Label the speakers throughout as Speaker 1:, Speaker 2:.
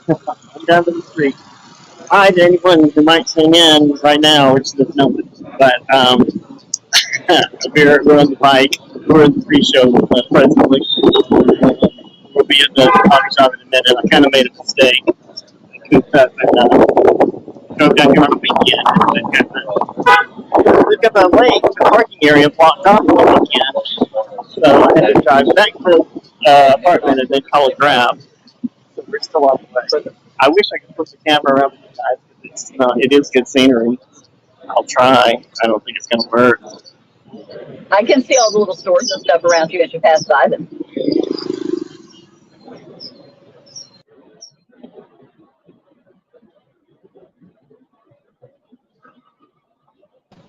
Speaker 1: I'm down to the street. Hi to anyone who might tune in right now, which is no one. But we're on the bike. We're in the pre-show presently. We'll be at the coffee shop in a minute. I kind of made a mistake. I cooped up and drove down here on the weekend. They've got the lake, the parking area blocked off on the weekend. So I had to drive back to the apartment and then call a grab. So we're still on the way. I wish I could put the camera around the guys, but it is good scenery. I'll try. I don't think it's going to work.
Speaker 2: I can see all the little stores and stuff around you as you pass by them.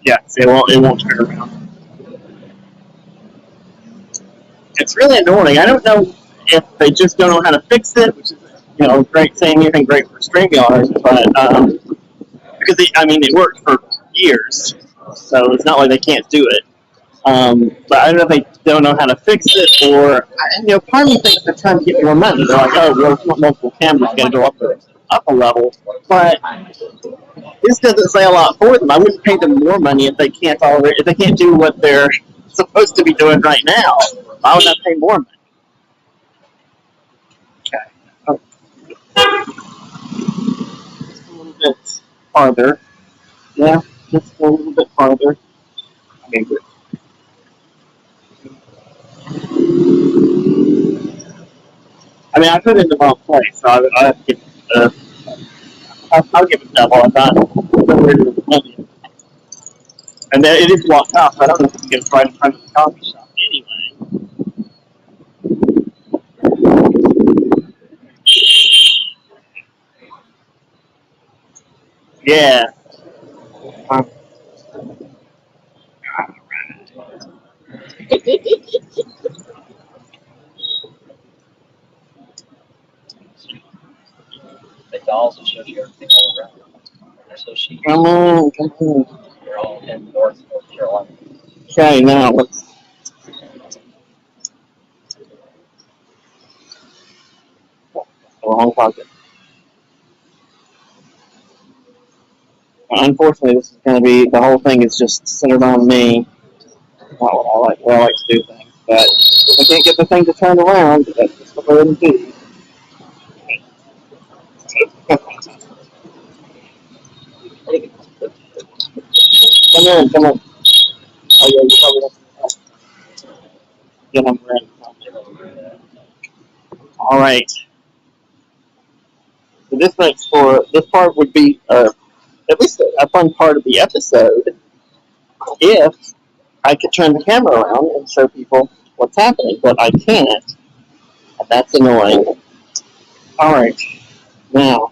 Speaker 1: Yeah, it won't turn around. It's really annoying. I don't know if they just don't know how to fix it, which is great saying anything great for StreamYard, but because it worked for years, so it's not like they can't do it. But I don't know if they don't know how to fix it, or part of me thinks they're trying to get more money. They're like, oh, well, multiple cameras got to go up a level, but this doesn't say a lot for them. I wouldn't pay them more money if they can't do what they're supposed to be doing right now. Why would I pay more money? Okay. Oh. Just a little bit farther. Yeah, just a little bit farther. Okay, good. I put it in the wrong place, so I'll have to give I'll give it double. I'm not and then it is blocked off. I don't know if it's get right in front of the coffee shop anyway. Yeah.
Speaker 3: The dolls will show you everything all around. So she.
Speaker 1: Come on.
Speaker 3: They're all in North Carolina.
Speaker 1: Okay, now let's. Wrong pocket. Unfortunately, this is going to be the whole thing is just centered on me. Not what I like to do things, but if I can't get the thing to turn around, that's just what I wouldn't do. Come on. Oh yeah, you probably have to get them ready. All right. So this part would be at least a fun part of the episode if I could turn the camera around and show people what's happening, but I can't, and that's annoying. All right, now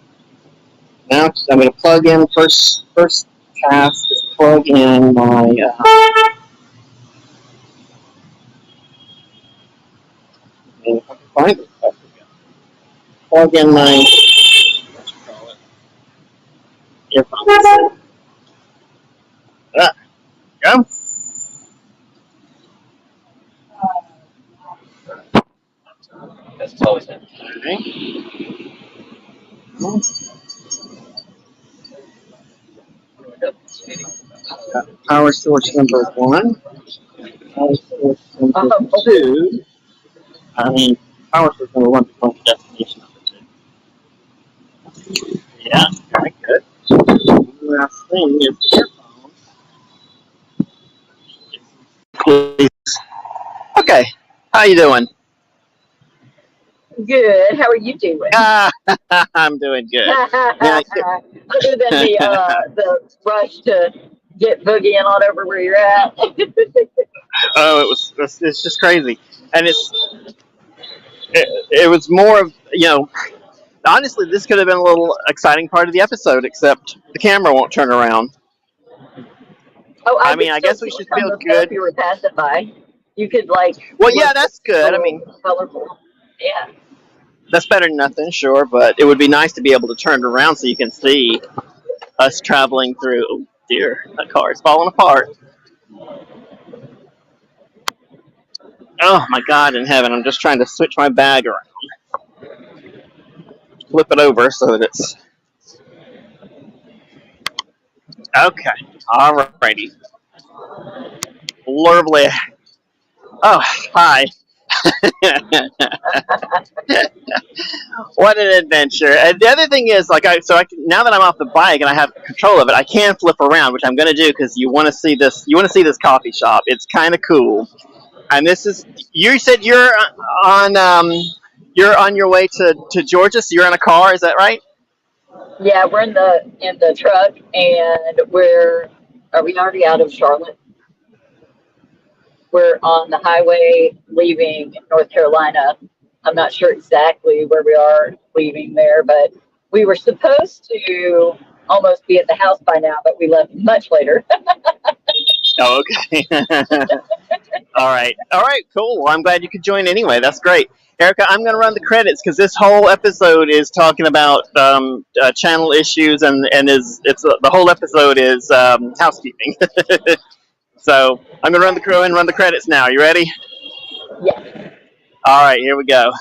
Speaker 1: I'm going to plug in first task is plug in my if I can find it, plug in my earphones. Go.
Speaker 3: That's always happened.
Speaker 1: Power source number 1. Power source number 2. Power source number 1 becomes destination number 2. Yeah, very good. The last thing is the earphones. Please. Okay, how you doing?
Speaker 2: Good. How are you doing?
Speaker 1: I'm doing good.
Speaker 2: Other than the rush to get boogieing on over where you're at.
Speaker 1: Oh, it's just crazy, and it was more of honestly, this could have been a little exciting part of the episode, except the camera won't turn around.
Speaker 2: Oh, I
Speaker 1: guess we should feel good.
Speaker 2: You were passing by. You could
Speaker 1: Well, yeah, that's good.
Speaker 2: Colorful. Yeah.
Speaker 1: That's better than nothing, sure, but it would be nice to be able to turn it around so you can see us traveling through. Oh dear, that car is falling apart. Oh my God in heaven! I'm just trying to switch my bag around, flip it over so that it's okay. Alrighty, lovely. Oh, hi. What an adventure! And the other thing is, like, now that I'm off the bike and I have control of it, I can flip around, which I'm going to do because you want to see this. You want to see this coffee shop. It's kind of cool. And this is. You said on you're on your way to Georgia, so you're in a car. Is that right?
Speaker 2: Yeah, we're in the truck, and are we already out of Charlotte? We're on the highway leaving North Carolina. I'm not sure exactly where we are leaving there, but we were supposed to almost be at the house by now, but we left much later.
Speaker 1: Oh, okay. All right, cool. Well, I'm glad you could join anyway. That's great. Erica, I'm going to run the credits because this whole episode is talking about channel issues, and the whole episode is housekeeping. So I'm going to run the credits now. You ready?
Speaker 2: Yeah.
Speaker 1: All right, here we go.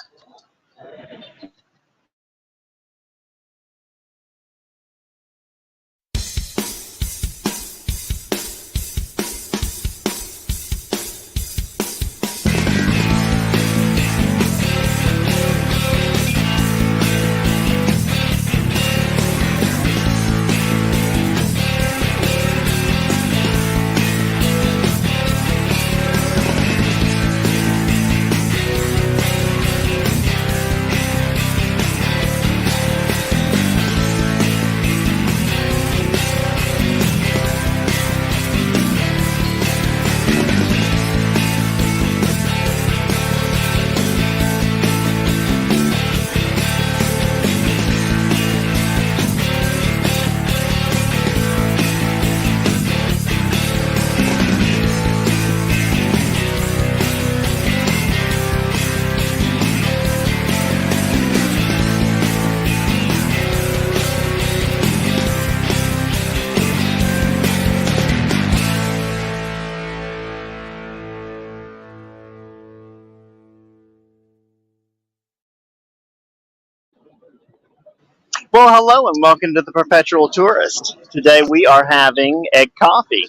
Speaker 1: Well, hello and welcome to the Perpetual Tourist. Today we are having egg coffee,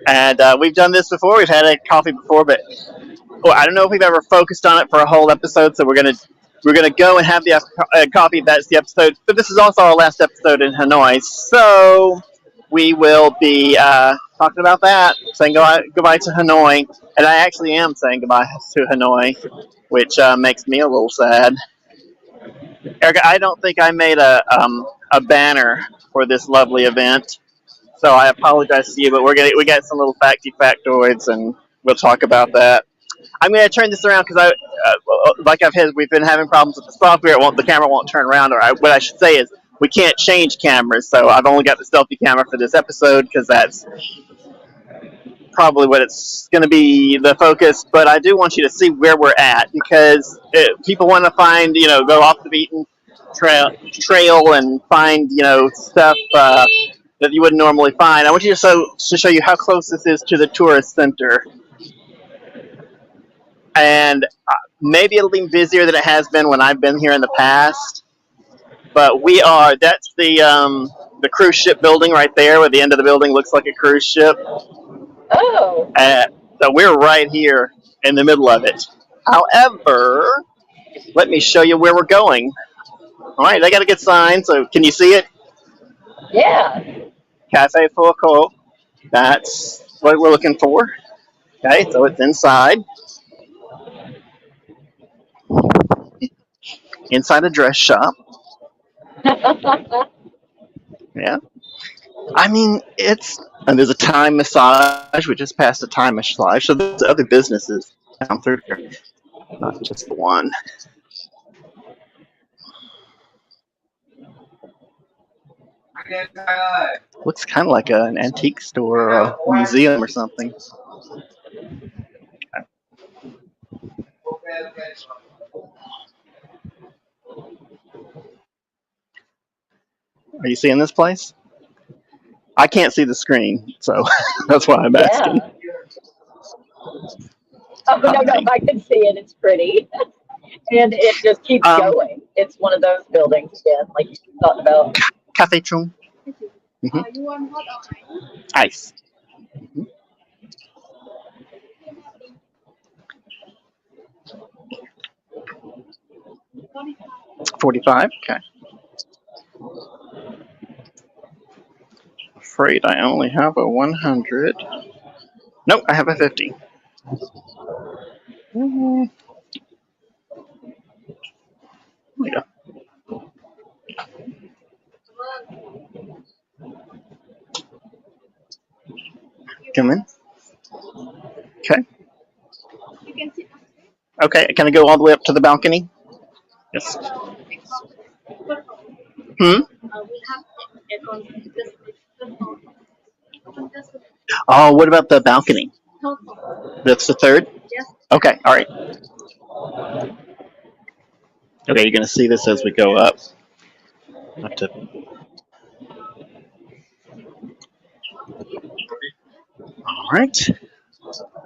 Speaker 1: and we've done this before. We've had egg coffee before, but I don't know if we've ever focused on it for a whole episode. So we're gonna go and have the coffee. That's the episode. But this is also our last episode in Hanoi, so we will be talking about that, saying goodbye to Hanoi, and I actually am saying goodbye to Hanoi, which makes me a little sad. Erica, I don't think I made a banner for this lovely event, so I apologize to you. But we got some little factoids, and we'll talk about that. I'm going to turn this around because we've been having problems with the software. The camera won't turn around. What I should say is we can't change cameras, so I've only got the selfie camera for this episode because that's probably what it's going to be the focus. But I do want you to see where we're at because people want to find, go off the beaten trail and find, stuff that you wouldn't normally find. I want you to show you how close this is to the tourist center. And maybe it'll be busier than it has been when I've been here in the past. But that's the cruise ship building right there, where the end of the building looks like a cruise ship.
Speaker 2: Oh.
Speaker 1: So we're right here in the middle of it. However, let me show you where we're going. All right, I got a good sign, so can you see it?
Speaker 2: Yeah.
Speaker 1: Cafe Pho Co. That's what we're looking for. Okay, so it's inside. Inside a dress shop. Yeah. I mean, and there's a Thai massage. We just passed a Thai massage, so there's other businesses down through here, not just the one. Looks kind of like an antique store or a museum or something. Are you seeing this place? I can't see the screen, so that's why I'm asking.
Speaker 2: Oh, no, I can see it. It's pretty. And it just keeps going. It's one of those buildings again, like you talked about.
Speaker 1: Cafe Chung. Mm-hmm.
Speaker 4: You want hot or
Speaker 1: Ice. 45. Okay. Afraid I only have a 100. Nope, I have a 50. There we go. Come in. Okay.
Speaker 4: You can sit
Speaker 1: Okay. Can I go all the way up to the balcony? Yes. Hmm.
Speaker 4: we have aircon just
Speaker 1: Oh, what about the balcony?
Speaker 4: helpful.
Speaker 1: That's the third?
Speaker 4: Yes.
Speaker 1: Okay. All right. Okay, you're going to see this as we go up. Have to... All right.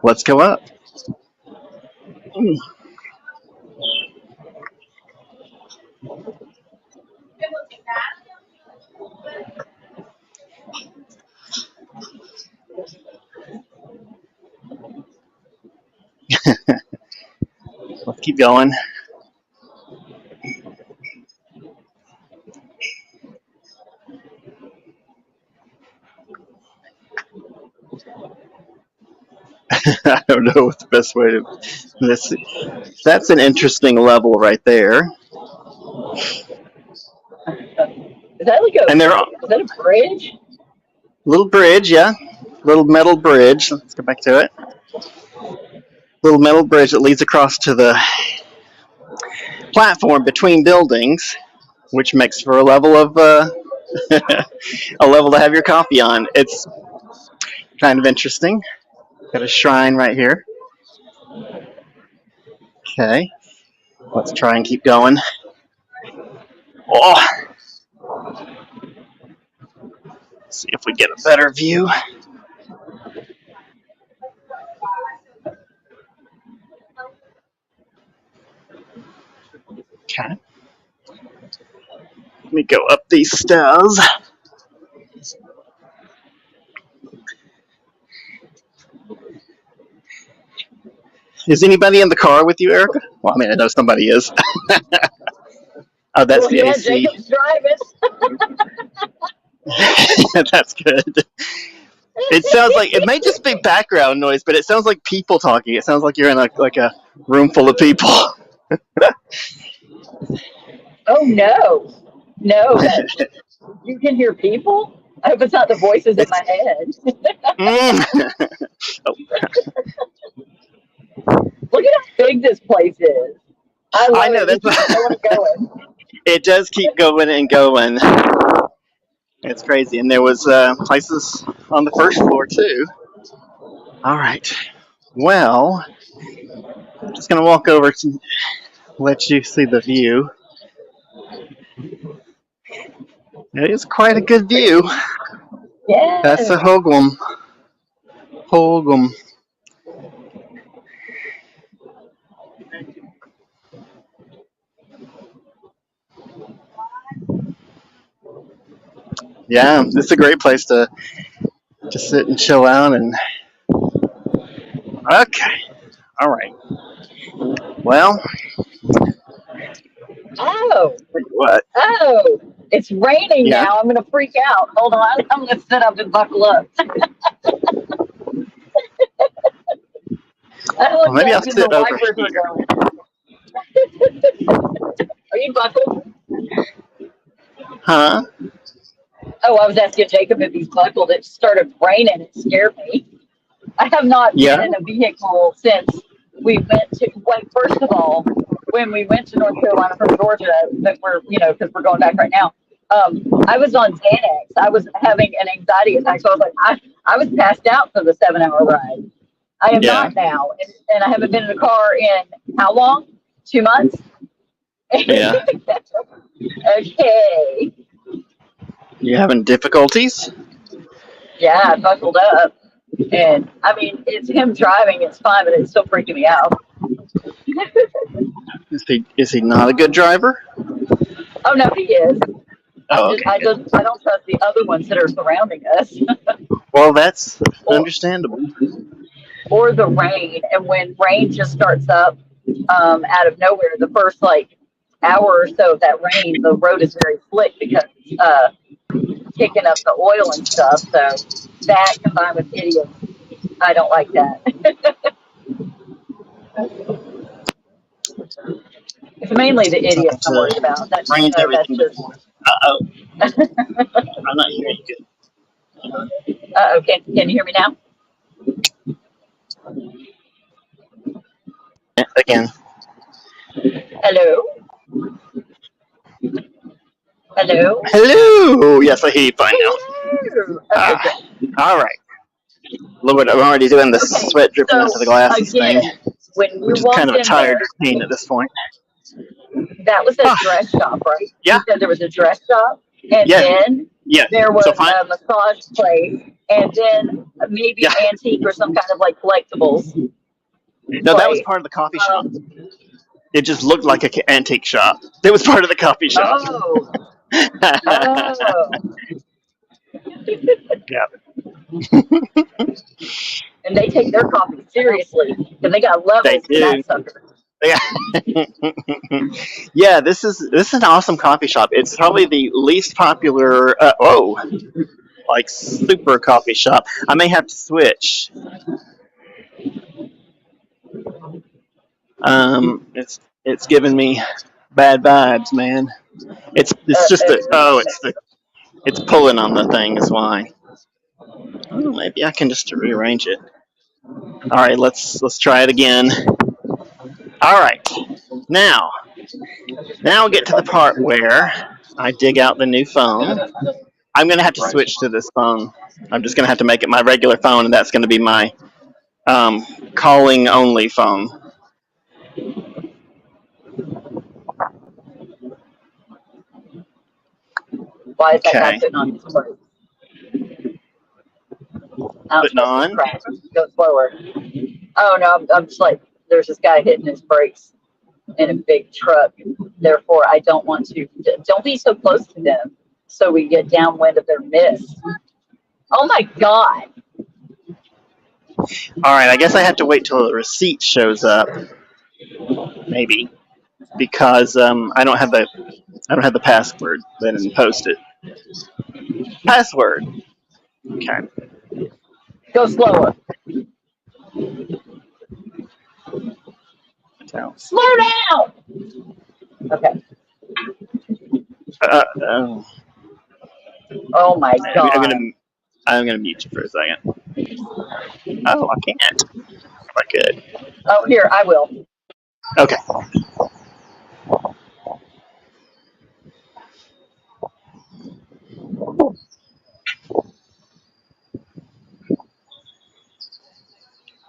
Speaker 1: Let's go up. Let's keep going. I don't know what the best way to this. That's an interesting level right there.
Speaker 2: Is that like
Speaker 1: And they're
Speaker 2: is that a bridge?
Speaker 1: little bridge, yeah, little metal bridge. Let's go back to it. Little metal bridge that leads across to the platform between buildings, which makes for a level of a level to have your coffee on. It's kind of interesting. Got a shrine right here. Okay, let's try and keep going. Oh, see if we get a better view. Okay. Let me go up these stairs. Is anybody in the car with you, Erica? Well, I mean, I know somebody is. Oh, that's the AC.
Speaker 2: Jacob's driving.
Speaker 1: That's good. It sounds like it may just be background noise, but it sounds like people talking. It sounds like you're in a room full of people.
Speaker 2: Oh no, you can hear people. I hope it's not the voices in my head.
Speaker 1: Oh.
Speaker 2: Look at how big this place is. I
Speaker 1: know
Speaker 2: it.
Speaker 1: that's
Speaker 2: Going.
Speaker 1: It does keep going and going. It's crazy, and there was places on the first floor too. All right. Well, I'm just gonna walk over to let you see the view. It is quite a good view.
Speaker 2: Yeah.
Speaker 1: That's the Hogum. Yeah, it's a great place to sit and chill out and. Okay. All right. Well.
Speaker 2: Oh.
Speaker 1: What?
Speaker 2: Oh. It's raining now. I'm gonna freak out. Hold on. I'm gonna sit up and buckle up.
Speaker 1: Well, maybe I'll sit over here.
Speaker 2: Are you buckled?
Speaker 1: Huh?
Speaker 2: Oh, I was asking Jacob if he's buckled. It started raining. It scared me. I have not been in a vehicle since we went to, like, first of all, when we went to North Carolina from Georgia, that we're, because we're going back right now, I was on Xanax. I was having an anxiety attack. So I was like, I was passed out for the 7-hour ride. I am not now. And I haven't been in a car in how long? 2 months?
Speaker 1: Yeah.
Speaker 2: Okay.
Speaker 1: You having difficulties?
Speaker 2: Yeah, I buckled up. And I mean, it's him driving, it's fine, but it's still freaking me out.
Speaker 1: Is he not a good driver?
Speaker 2: Oh no, he is.
Speaker 1: Oh, okay.
Speaker 2: I don't trust the other ones that are surrounding us.
Speaker 1: Well, that's understandable.
Speaker 2: Or the rain, and when rain just starts up out of nowhere, the first like hour or so of that rain, the road is very slick because kicking up the oil and stuff. So that combined with idiots, I don't like that. It's mainly the idiots I'm worried about. That's
Speaker 1: Rains
Speaker 2: that's
Speaker 1: everything
Speaker 2: just.
Speaker 1: before. Uh-oh. I'm not hearing you good.
Speaker 2: Oh, can you hear me now?
Speaker 1: Again.
Speaker 2: Hello. Hello.
Speaker 1: Hello. Yes, I hear you fine now.
Speaker 2: Hello. Okay,
Speaker 1: All right. Lord, I'm already doing the sweat dripping into the glasses
Speaker 2: again,
Speaker 1: thing,
Speaker 2: when we
Speaker 1: which is
Speaker 2: walked
Speaker 1: kind of a
Speaker 2: in
Speaker 1: tired
Speaker 2: there,
Speaker 1: routine at this point.
Speaker 2: that was a dress shop, right?
Speaker 1: Yeah.
Speaker 2: You said there was a dress shop, and then there was a massage place, and then maybe antique or some kind of like collectibles.
Speaker 1: No, that was part of the coffee shop. It just looked like an antique shop. It was part of the coffee shop.
Speaker 2: Oh.
Speaker 1: Yeah.
Speaker 2: And they take their coffee seriously because they got levels in that sucker.
Speaker 1: Yeah, this is an awesome coffee shop. It's probably the least popular. Like super coffee shop. I may have to switch. It's giving me bad vibes, man. It's just it's pulling on the thing is why. Oh, maybe I can just rearrange it. All right, let's try it again. All right, now we'll get to the part where I dig out the new phone. I'm gonna have to switch to this phone. I'm just gonna have to make it my regular phone, and that's gonna be my calling only phone.
Speaker 2: Why is that guy putting on his brakes?
Speaker 1: Putting on?
Speaker 2: Go slower. Oh no, I'm just like, there's this guy hitting his brakes in a big truck. Therefore, I don't want to. Don't be so close to them, so we get downwind of their mist. Oh my god!
Speaker 1: All right, I guess I have to wait till the receipt shows up, maybe, because I don't have the password. They didn't post it. Password. Okay.
Speaker 2: Go slower. Slow down. Okay. Oh my god.
Speaker 1: I'm gonna mute you for a second. Oh, I can't. If I could.
Speaker 2: Oh, here, I will.
Speaker 1: Okay.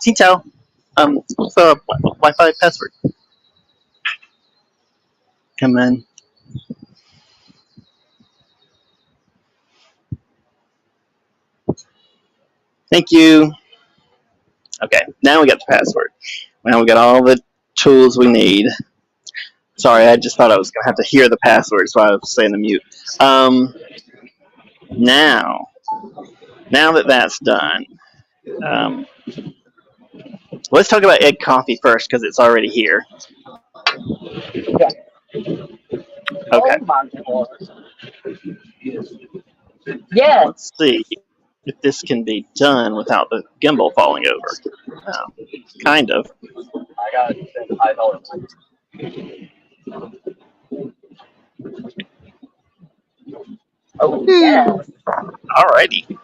Speaker 1: Tito, what's the Wi-Fi password? Come in. Thank you. Okay, now we got the password. Now we got all the tools we need. Sorry, I just thought I was going to have to hear the password, so I was saying the mute. Now that that's done, let's talk about egg coffee first, because it's already here.
Speaker 2: Yeah.
Speaker 1: Okay.
Speaker 2: Oh my god. Yes.
Speaker 1: Let's see if this can be done without the gimbal falling over. Kind of.
Speaker 3: I got $5.
Speaker 2: Oh yes.
Speaker 1: Alrighty.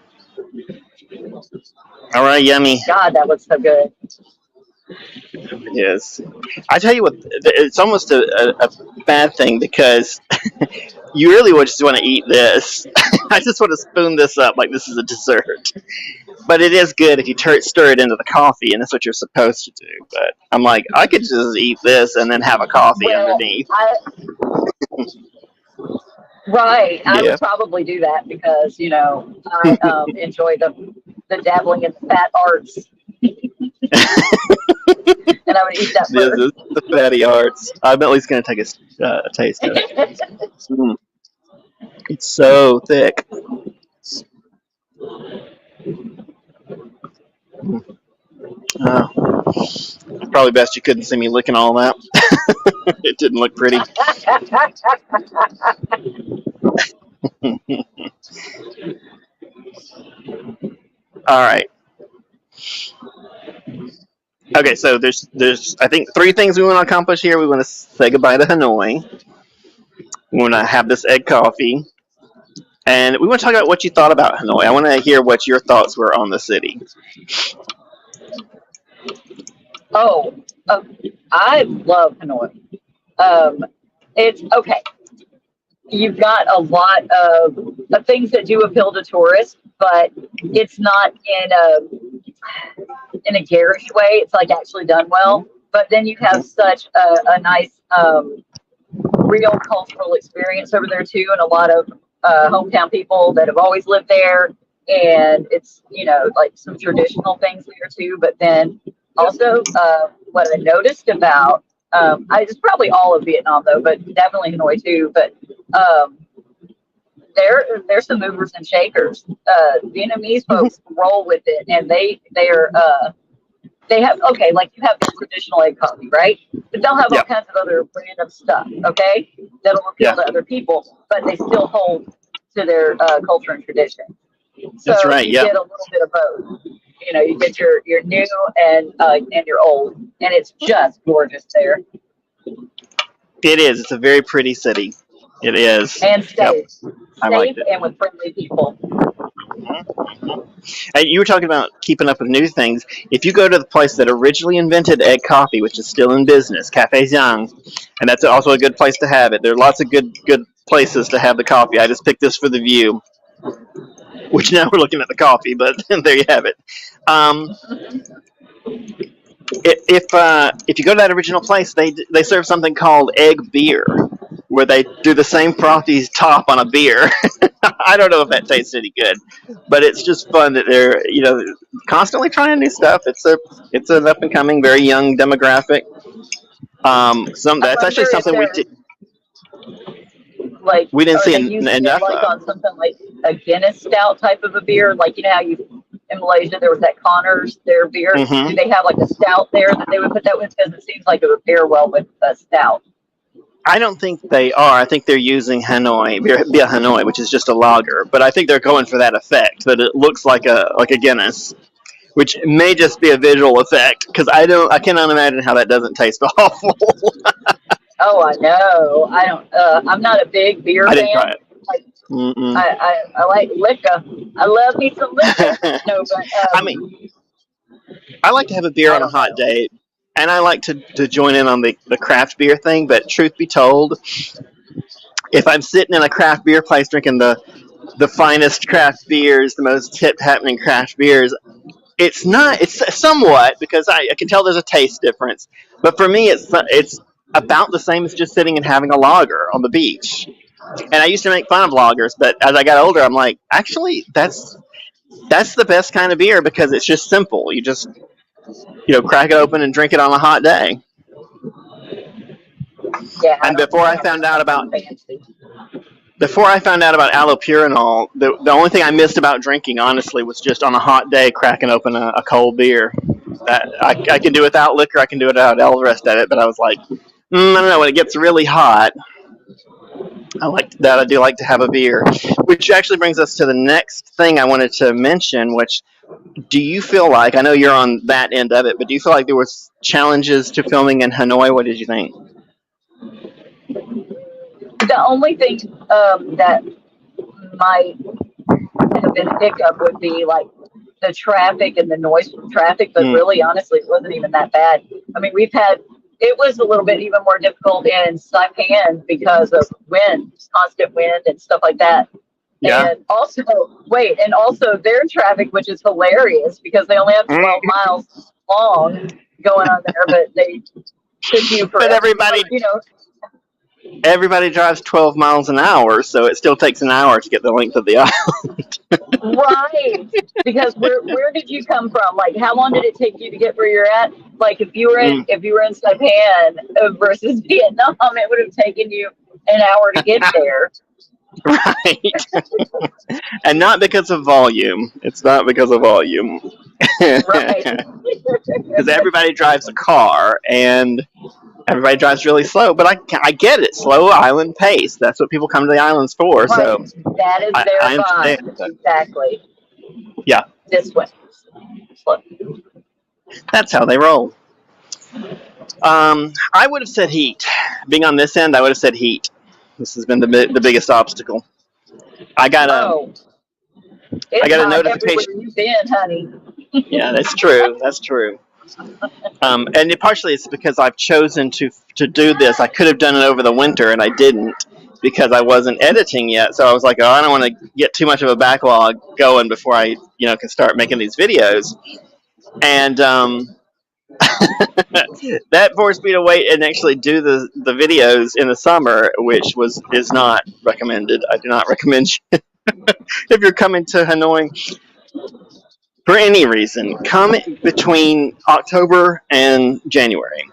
Speaker 1: All right, yummy.
Speaker 2: God, that looks so good.
Speaker 1: It is. I tell you what, it's almost a bad thing because you really would just want to eat this. I just want to spoon this up like this is a dessert. But it is good if you stir it into the coffee, and that's what you're supposed to do. But I'm like, I could just eat this and then have a coffee underneath.
Speaker 2: Right. I would probably do that because, I enjoy the the dabbling in the fat arts, and I would eat that
Speaker 1: This
Speaker 2: first.
Speaker 1: is the fatty arts. I'm at least going to take a taste of it. Mm, it's so thick. Oh, it's probably best you couldn't see me licking all that. It didn't look pretty. All right. Okay, so there's I think three things we want to accomplish here. We want to say goodbye to Hanoi. We want to have this egg coffee, and we want to talk about what you thought about Hanoi. I want to hear what your thoughts were on the city.
Speaker 2: Oh, I love Hanoi. It's okay. You've got a lot of things that do appeal to tourists, but it's not in a garish way. It's like actually done well. But then you have such a nice real cultural experience over there too, and a lot of hometown people that have always lived there. And it's like some traditional things there too. But then also what I noticed about it's probably all of Vietnam though, but definitely Hanoi too. But there's some movers and shakers. Vietnamese folks roll with it, and they have like you have the traditional egg coffee, right? But they'll have all kinds of other random stuff, okay, that'll appeal to other people, but they still hold to their culture and tradition. So
Speaker 1: That's right.
Speaker 2: You get a little bit of both. You get your new and your old, and it's just gorgeous there.
Speaker 1: It is. It's a very pretty city. It is.
Speaker 2: And safe.
Speaker 1: I liked it.
Speaker 2: And with friendly people.
Speaker 1: And you were talking about keeping up with new things. If you go to the place that originally invented egg coffee, which is still in business, Cafe Pho, and that's also a good place to have it. There are lots of good places to have the coffee. I just picked this for the view, which now we're looking at the coffee, but there you have it. If you go to that original place, they serve something called egg beer, where they do the same frothy top on a beer. I don't know if that tastes any good, but it's just fun that they're constantly trying new stuff. It's an up and coming, very young demographic. That's actually something we did.
Speaker 2: Like
Speaker 1: we didn't see
Speaker 2: enough like on something like a Guinness stout type of a beer, like how you in Malaysia there was that Connors their beer.
Speaker 1: Mm-hmm.
Speaker 2: Do they have like a stout there that they would put that with, because it seems like it would pair well with a stout?
Speaker 1: I don't think they are. I think they're using Hanoi, beer Hanoi, which is just a lager. But I think they're going for that effect, that it looks like a Guinness, which may just be a visual effect, because I cannot imagine how that doesn't taste awful.
Speaker 2: Oh, I know. I don't. I'm not a big beer fan.
Speaker 1: I didn't try it.
Speaker 2: Like, I like liquor. I love me some liquor. No, but
Speaker 1: I like to have a beer on a hot day. And I like to join in on the craft beer thing, but truth be told, if I'm sitting in a craft beer place drinking the finest craft beers, the most hip happening craft beers, it's somewhat, because I can tell there's a taste difference. But for me, it's about the same as just sitting and having a lager on the beach. And I used to make fun of lagers, but as I got older, I'm like, actually, that's the best kind of beer, because it's just simple. You just crack it open and drink it on a hot day.
Speaker 2: Yeah.
Speaker 1: And before I found out about allopurinol, the only thing I missed about drinking, honestly, was just on a hot day cracking open a cold beer. I can do without liquor. I can do without all the rest of it. But I was like, I don't know. When it gets really hot, I do like to have a beer. Which actually brings us to the next thing I wanted to mention, which, do you feel like, I know you're on that end of it, but do you feel like there was challenges to filming in Hanoi? What did you think?
Speaker 2: The only thing that might have been a hiccup would be like the traffic and the noise from traffic, but really, honestly, it wasn't even that bad. I mean, it was a little bit even more difficult in Saipan because of constant wind and stuff like that. Yeah. And also their traffic, which is hilarious because they only have 12 miles long going on there, but they took you for.
Speaker 1: But everybody drives 12 miles an hour, so it still takes an hour to get the length of the island.
Speaker 2: Right. Because where did you come from? Like, how long did it take you to get where you're at? Like, if you were in Saipan versus Vietnam, it would have taken you an hour to get there.
Speaker 1: Right. And not because of volume. It's not because of volume.
Speaker 2: Right.
Speaker 1: Because everybody drives a car and everybody drives really slow. But I get it. Slow island pace. That's what people come to the islands for. So
Speaker 2: Right. That is their
Speaker 1: I understand.
Speaker 2: vibe. Exactly.
Speaker 1: Yeah.
Speaker 2: This way. Slow.
Speaker 1: That's how they roll. I would have said heat. Being on this end, I would have said heat. This has been the biggest obstacle. I got
Speaker 2: It's
Speaker 1: a
Speaker 2: hot everywhere
Speaker 1: notification.
Speaker 2: you've been, honey.
Speaker 1: Yeah, that's true. That's true. And partially it's because I've chosen to do this. I could have done it over the winter, and I didn't because I wasn't editing yet. So I was like, oh, I don't want to get too much of a backlog going before I, can start making these videos. And that forced me to wait and actually do the videos in the summer, which is not recommended. I do not recommend if you're coming to Hanoi for any reason, come between October and January,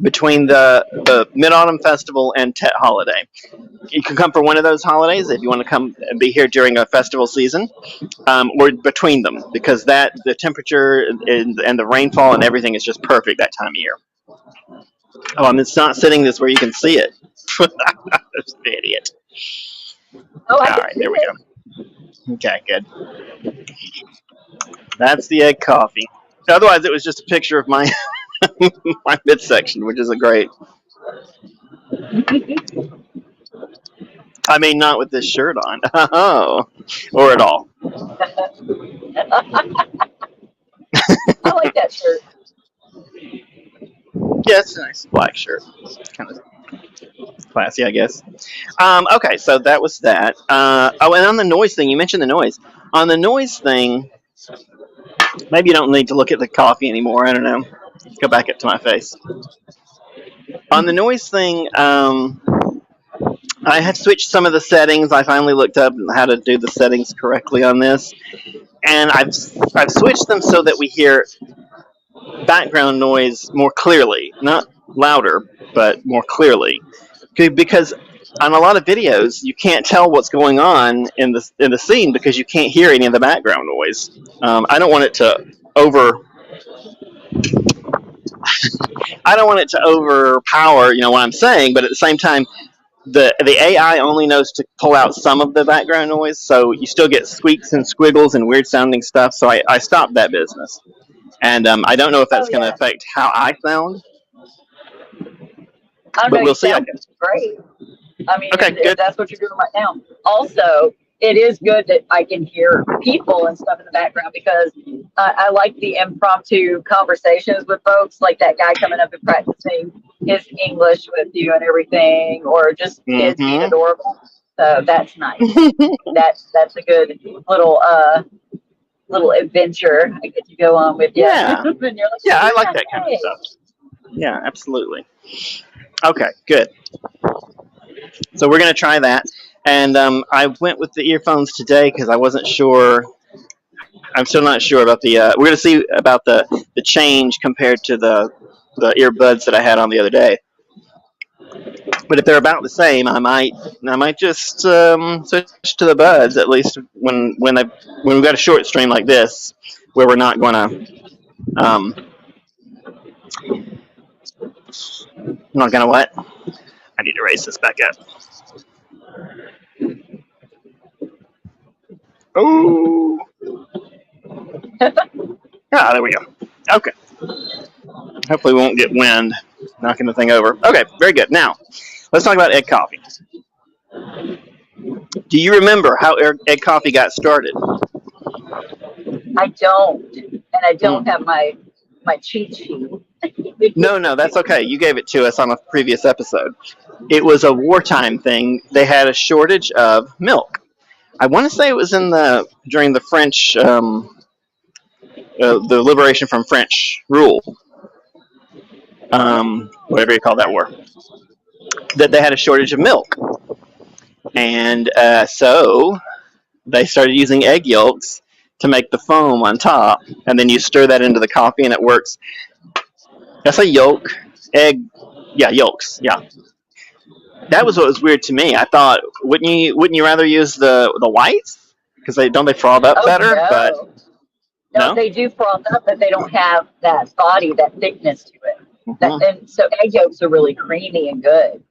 Speaker 1: between the Mid-Autumn Festival and Tet holiday. You can come for one of those holidays if you want to come and be here during a festival season, or between them, because the temperature and the rainfall and everything is just perfect that time of year. It's not sitting this where you can see it. That's an idiot.
Speaker 2: Oh,
Speaker 1: All right, there we go. Okay, good. That's the egg coffee. Otherwise, it was just a picture of my my midsection, which is a great. I mean, not with this shirt on. Oh, or at all.
Speaker 2: I like that shirt.
Speaker 1: Yeah, it's a nice black shirt. Kind of classy, I guess. Okay, so that was that. And on the noise thing, you mentioned the noise. On the noise thing, maybe you don't need to look at the coffee anymore. I don't know. Go back up to my face. On the noise thing, I had switched some of the settings. I finally looked up how to do the settings correctly on this, and I've switched them so that we hear background noise more clearly, not louder, but more clearly. Because on a lot of videos, you can't tell what's going on in the scene because you can't hear any of the background noise. I don't want it to overpower, what I'm saying, but at the same time, the AI only knows to pull out some of the background noise, so you still get squeaks and squiggles and weird sounding stuff. So I stopped that business, and I don't know if that's going to affect how I sound. But we'll see.
Speaker 2: Great. I mean,
Speaker 1: okay,
Speaker 2: if that's what you're doing right now. Also, it is good that I can hear people and stuff in the background because I like the impromptu conversations with folks, like that guy coming up and practicing his English with you and everything, or just kids being adorable. So that's nice. that's a good little adventure I get to go on with you.
Speaker 1: Yeah,
Speaker 2: and you're like,
Speaker 1: yeah, I like that kind of stuff. Yeah, absolutely. Okay, good. So we're going to try that. And I went with the earphones today because I wasn't sure. I'm still not sure about the. We're going to see about the change compared to the earbuds that I had on the other day. But if they're about the same, I might just switch to the buds, at least when we've got a short stream like this where we're not going to. I'm not going to what? I need to raise this back up. Oh. There we go. Okay. Hopefully we won't get wind knocking the thing over. Okay, very good. Now, let's talk about egg coffee. Do you remember how egg coffee got started?
Speaker 2: I don't. And I don't have my cheat sheet.
Speaker 1: No, that's okay. You gave it to us on a previous episode. It was a wartime thing. They had a shortage of milk. I want to say it was during the French, the liberation from French rule, whatever you call that war, that they had a shortage of milk. And so they started using egg yolks to make the foam on top, and then you stir that into the coffee, and it works. That's a yolk, egg, yeah, yolks, yeah. That was what was weird to me. I thought, wouldn't you rather use the whites because they froth up
Speaker 2: Oh
Speaker 1: better? But
Speaker 2: no. No,
Speaker 1: no.
Speaker 2: they do froth up, but they don't have that body, that thickness to it.
Speaker 1: Mm-hmm.
Speaker 2: And so egg yolks are really creamy and good.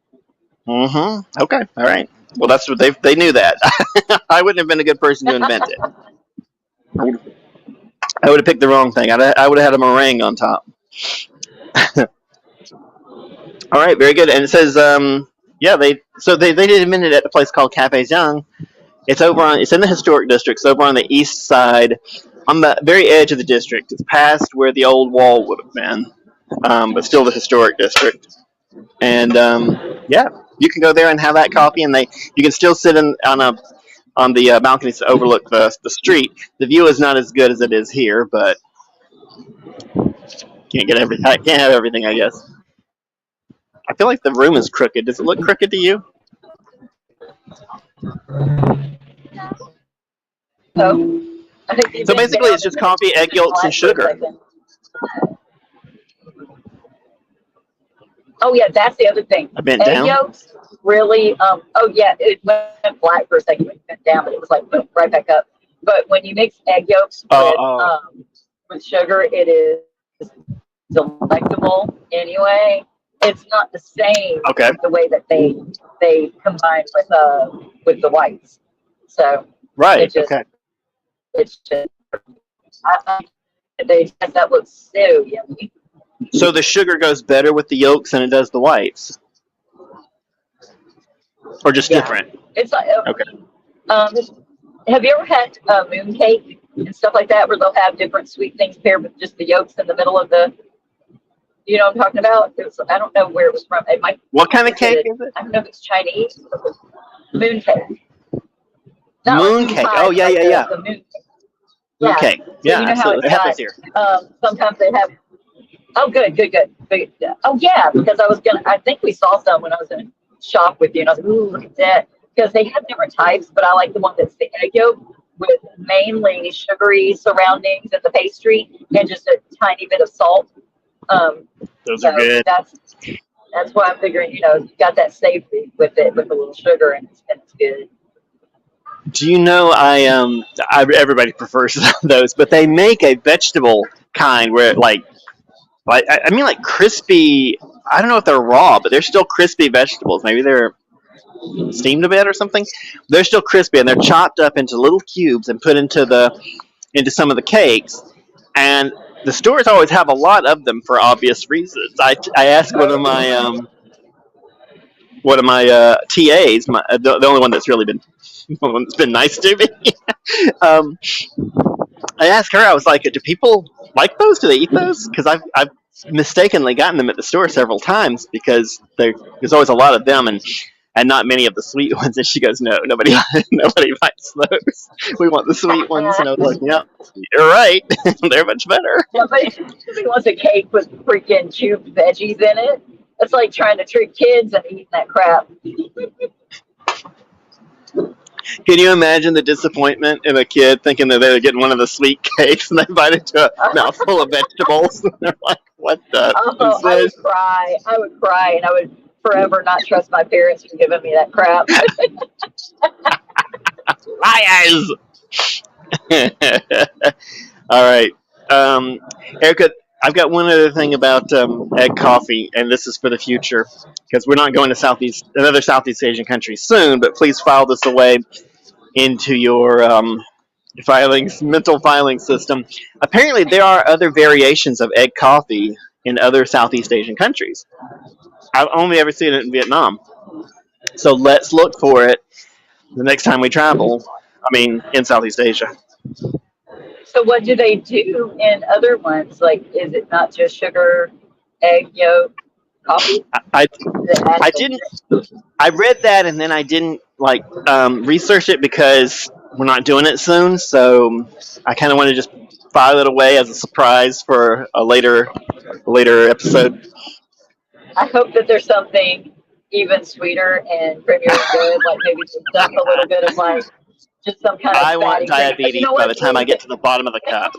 Speaker 1: Mm-hmm. Okay. All right. Well, that's what they knew that. I wouldn't have been a good person to invent it. I would have picked the wrong thing. I would have had a meringue on top. All right. Very good. And it says, yeah, they did invent it at a place called Cafe Young. It's in the historic district. It's over on the east side, on the very edge of the district. It's past where the old wall would have been, but still the historic district. And yeah, you can go there and have that coffee, and you can still sit on the balconies to overlook the street. The view is not as good as it is here, but can't have everything, I guess. I feel like the room is crooked. Does it look crooked to you?
Speaker 2: So I think you've
Speaker 1: So
Speaker 2: been
Speaker 1: basically,
Speaker 2: down
Speaker 1: it's just
Speaker 2: in
Speaker 1: coffee, egg yolks, and
Speaker 2: black for a
Speaker 1: sugar.
Speaker 2: second. Oh yeah, that's the other thing.
Speaker 1: I bent
Speaker 2: Egg
Speaker 1: down.
Speaker 2: yolks really. Oh yeah, it went black for a second. It went down, but it was like boom, right back up. But when you mix egg yolks with sugar, it is delectable anyway. It's not the same
Speaker 1: Okay.
Speaker 2: the way that they combine with the whites. So
Speaker 1: Right.
Speaker 2: just
Speaker 1: Okay.
Speaker 2: it's just that looks so yummy.
Speaker 1: So the sugar goes better with the yolks than it does the whites, or just
Speaker 2: Yeah.
Speaker 1: different.
Speaker 2: It's like
Speaker 1: Okay.
Speaker 2: have you ever had moon cake and stuff like that where they'll have different sweet things paired with just the yolks in the middle of the, you know what I'm talking about? I don't know where it was from. It might.
Speaker 1: What kind of cake is it?
Speaker 2: I don't know if it's Chinese. Moon cake. Not
Speaker 1: Moon
Speaker 2: like
Speaker 1: cake.
Speaker 2: pie,
Speaker 1: Oh, yeah,
Speaker 2: like
Speaker 1: yeah, yeah.
Speaker 2: The moon cake.
Speaker 1: Moon
Speaker 2: Yeah.
Speaker 1: cake.
Speaker 2: So
Speaker 1: Yeah,
Speaker 2: you know how
Speaker 1: absolutely.
Speaker 2: it's
Speaker 1: I have those here.
Speaker 2: sometimes they have. Oh, good. Oh, yeah, because I think we saw some when I was in a shop with you, and I was like, ooh, look at that. Because they have different types, but I like the one that's the egg yolk with mainly sugary surroundings and the pastry and just a tiny bit of salt.
Speaker 1: Those are good.
Speaker 2: That's why I'm figuring, you got that savory with it, with a little sugar, and it's good.
Speaker 1: Do you know everybody prefers those, but they make a vegetable kind where I mean like crispy. I don't know if they're raw, but they're still crispy vegetables. Maybe they're steamed a bit or something. They're still crispy and they're chopped up into little cubes and put into some of the cakes. And the stores always have a lot of them for obvious reasons. I asked one of my TAs, the only one that's really been one that's been nice to me. I asked her, I was like, do people like those? Do they eat those? Because I've mistakenly gotten them at the store several times because there's always a lot of them and not many of the sweet ones. And she goes, no, nobody likes those. We want the sweet ones. And I was like, yeah, you're right. They're much better.
Speaker 2: Yeah, but if somebody wants a cake with freaking cubed veggies in it, it's like trying to trick kids and eating that crap.
Speaker 1: Can you imagine the disappointment in a kid thinking that they're getting one of the sweet cakes and they bite into a mouthful of vegetables and they're like, what the is this?
Speaker 2: I would cry, and I would forever not trust my parents for giving me that crap.
Speaker 1: Liars! All right. Erica, I've got one other thing about egg coffee, and this is for the future, because we're not going to another Southeast Asian country soon, but please file this away into your mental filing system. Apparently, there are other variations of egg coffee in other Southeast Asian countries. I've only ever seen it in Vietnam. So let's look for it the next time we travel. I mean, in Southeast Asia.
Speaker 2: So what do they do in other ones? Like, is it not just sugar, egg yolk, coffee?
Speaker 1: I didn't. I read that and then I didn't research it because we're not doing it soon. So I kind of want to just file it away as a surprise for a later episode.
Speaker 2: I hope that there's something even sweeter and creamier and good, like maybe just a little bit of just some kind of
Speaker 1: I want
Speaker 2: fatty thing. But you
Speaker 1: diabetes
Speaker 2: know
Speaker 1: by
Speaker 2: what?
Speaker 1: the time I get to the bottom of the cup.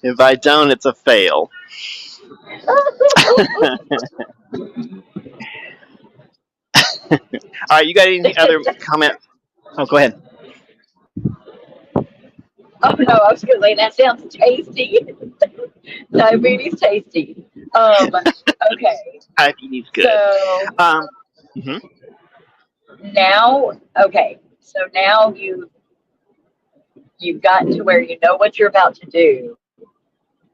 Speaker 1: If I don't, it's a fail. All right, you got any other comment? Oh, go ahead.
Speaker 2: Oh no, I was going to say that sounds tasty. Diabetes tasty. Okay.
Speaker 1: Diabetes good.
Speaker 2: So
Speaker 1: Mhm.
Speaker 2: now, okay. So now you've gotten to where you know what you're about to do,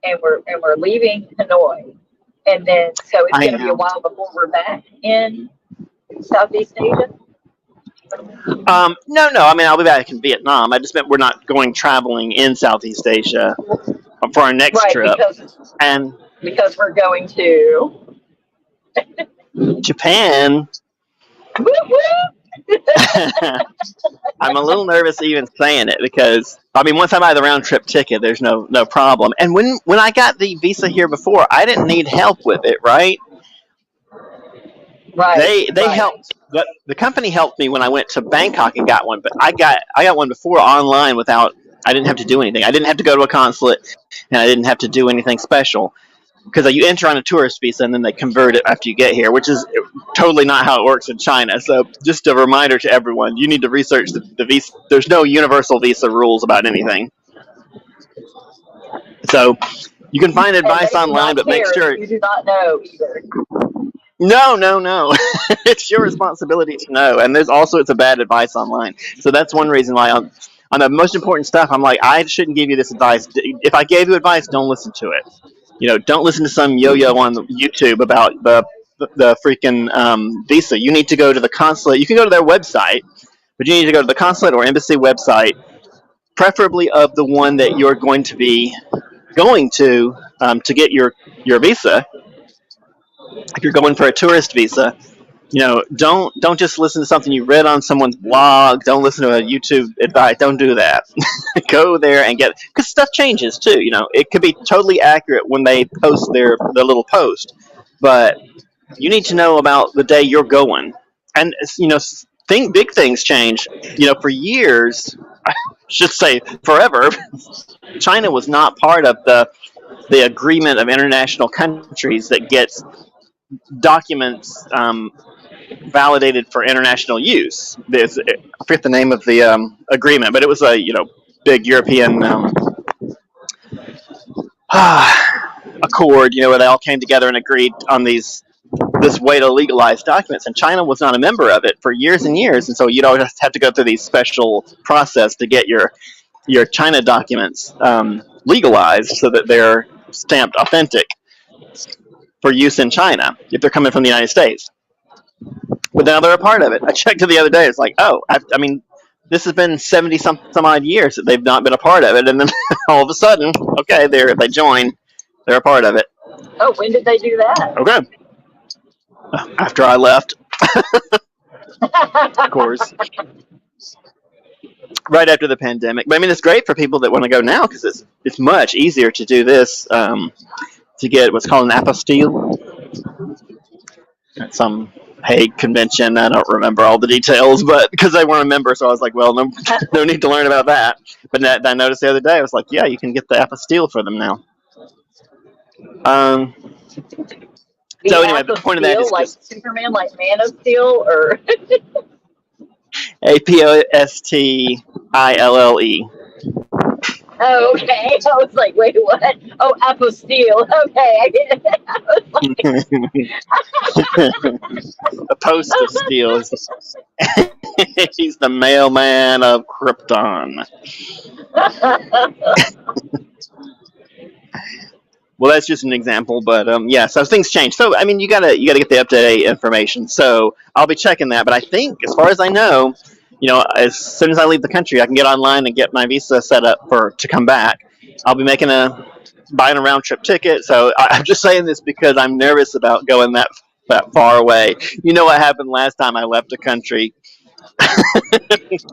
Speaker 2: and we're leaving Hanoi, and then so it's
Speaker 1: I
Speaker 2: going to be a
Speaker 1: am.
Speaker 2: while before we're back in Southeast Asia.
Speaker 1: No. I mean, I'll be back in Vietnam. I just meant we're not going traveling in Southeast Asia for our next
Speaker 2: Right,
Speaker 1: trip. And
Speaker 2: because we're going to
Speaker 1: Japan.
Speaker 2: woo woo.
Speaker 1: I'm a little nervous even saying it because I mean, once I buy the round trip ticket, there's no problem. And when I got the visa here before, I didn't need help with it, right?
Speaker 2: Right,
Speaker 1: They
Speaker 2: right.
Speaker 1: helped. The company helped me when I went to Bangkok and got one, but I got one before online without. I didn't have to do anything. I didn't have to go to a consulate, and I didn't have to do anything special because you enter on a tourist visa and then they convert it after you get here, which is totally not how it works in China. So just a reminder to everyone: you need to research the visa. There's no universal visa rules about anything. So you can find
Speaker 2: And
Speaker 1: advice
Speaker 2: they do
Speaker 1: online,
Speaker 2: not
Speaker 1: but make
Speaker 2: care
Speaker 1: sure.
Speaker 2: if you do not know either.
Speaker 1: No. It's your responsibility to know. And there's also it's a bad advice online. So that's one reason why on the most important stuff, I'm like, I shouldn't give you this advice. If I gave you advice, don't listen to it. Don't listen to some yo-yo on YouTube about the freaking visa. You need to go to the consulate. You can go to their website, but you need to go to the consulate or embassy website, preferably of the one that you're going to be going to get your visa. If you're going for a tourist visa, don't just listen to something you read on someone's blog. Don't listen to a YouTube advice. Don't do that. Go there and get because stuff changes too. It could be totally accurate when they post their little post, but you need to know about the day you're going. And big things change. For years, I should say forever, China was not part of the agreement of international countries that gets documents validated for international use. I forget the name of the agreement, but it was a big European accord. Where they all came together and agreed on this way to legalize documents, and China was not a member of it for years and years, and so you don't have to go through these special process to get your China documents legalized so that they're stamped authentic for use in China if they're coming from the United States. But now they're a part of it. I checked it the other day. It's like, oh, I mean, this has been 70 some odd years that they've not been a part of it, and then all of a sudden, okay, they join, they're a part of it.
Speaker 2: Oh, when did they do that?
Speaker 1: Okay, after I left, of course, right after the pandemic. But I mean, it's great for people that want to go now because it's much easier to do this to get what's called an apostille at some Hague convention. I don't remember all the details, but because they weren't a member, so I was like, well, no need to learn about that. But I noticed the other day, I was like, yeah, you can get the apostille for them now. So anyway, the point of that is
Speaker 2: like
Speaker 1: just
Speaker 2: Superman, like Man of Steel, or
Speaker 1: apostille.
Speaker 2: oh, okay. I was like, wait, what? Oh, apostille. Okay, I get it.
Speaker 1: The post of steel. He's the mailman of Krypton. Well, that's just an example, but yeah. So things change. So I mean, you gotta get the up-to-date information. So I'll be checking that. But I think, as far as I know, as soon as I leave the country, I can get online and get my visa set up to come back. I'll be buying a round trip ticket. So I'm just saying this because I'm nervous about going that far away. You know what happened last time I left the country,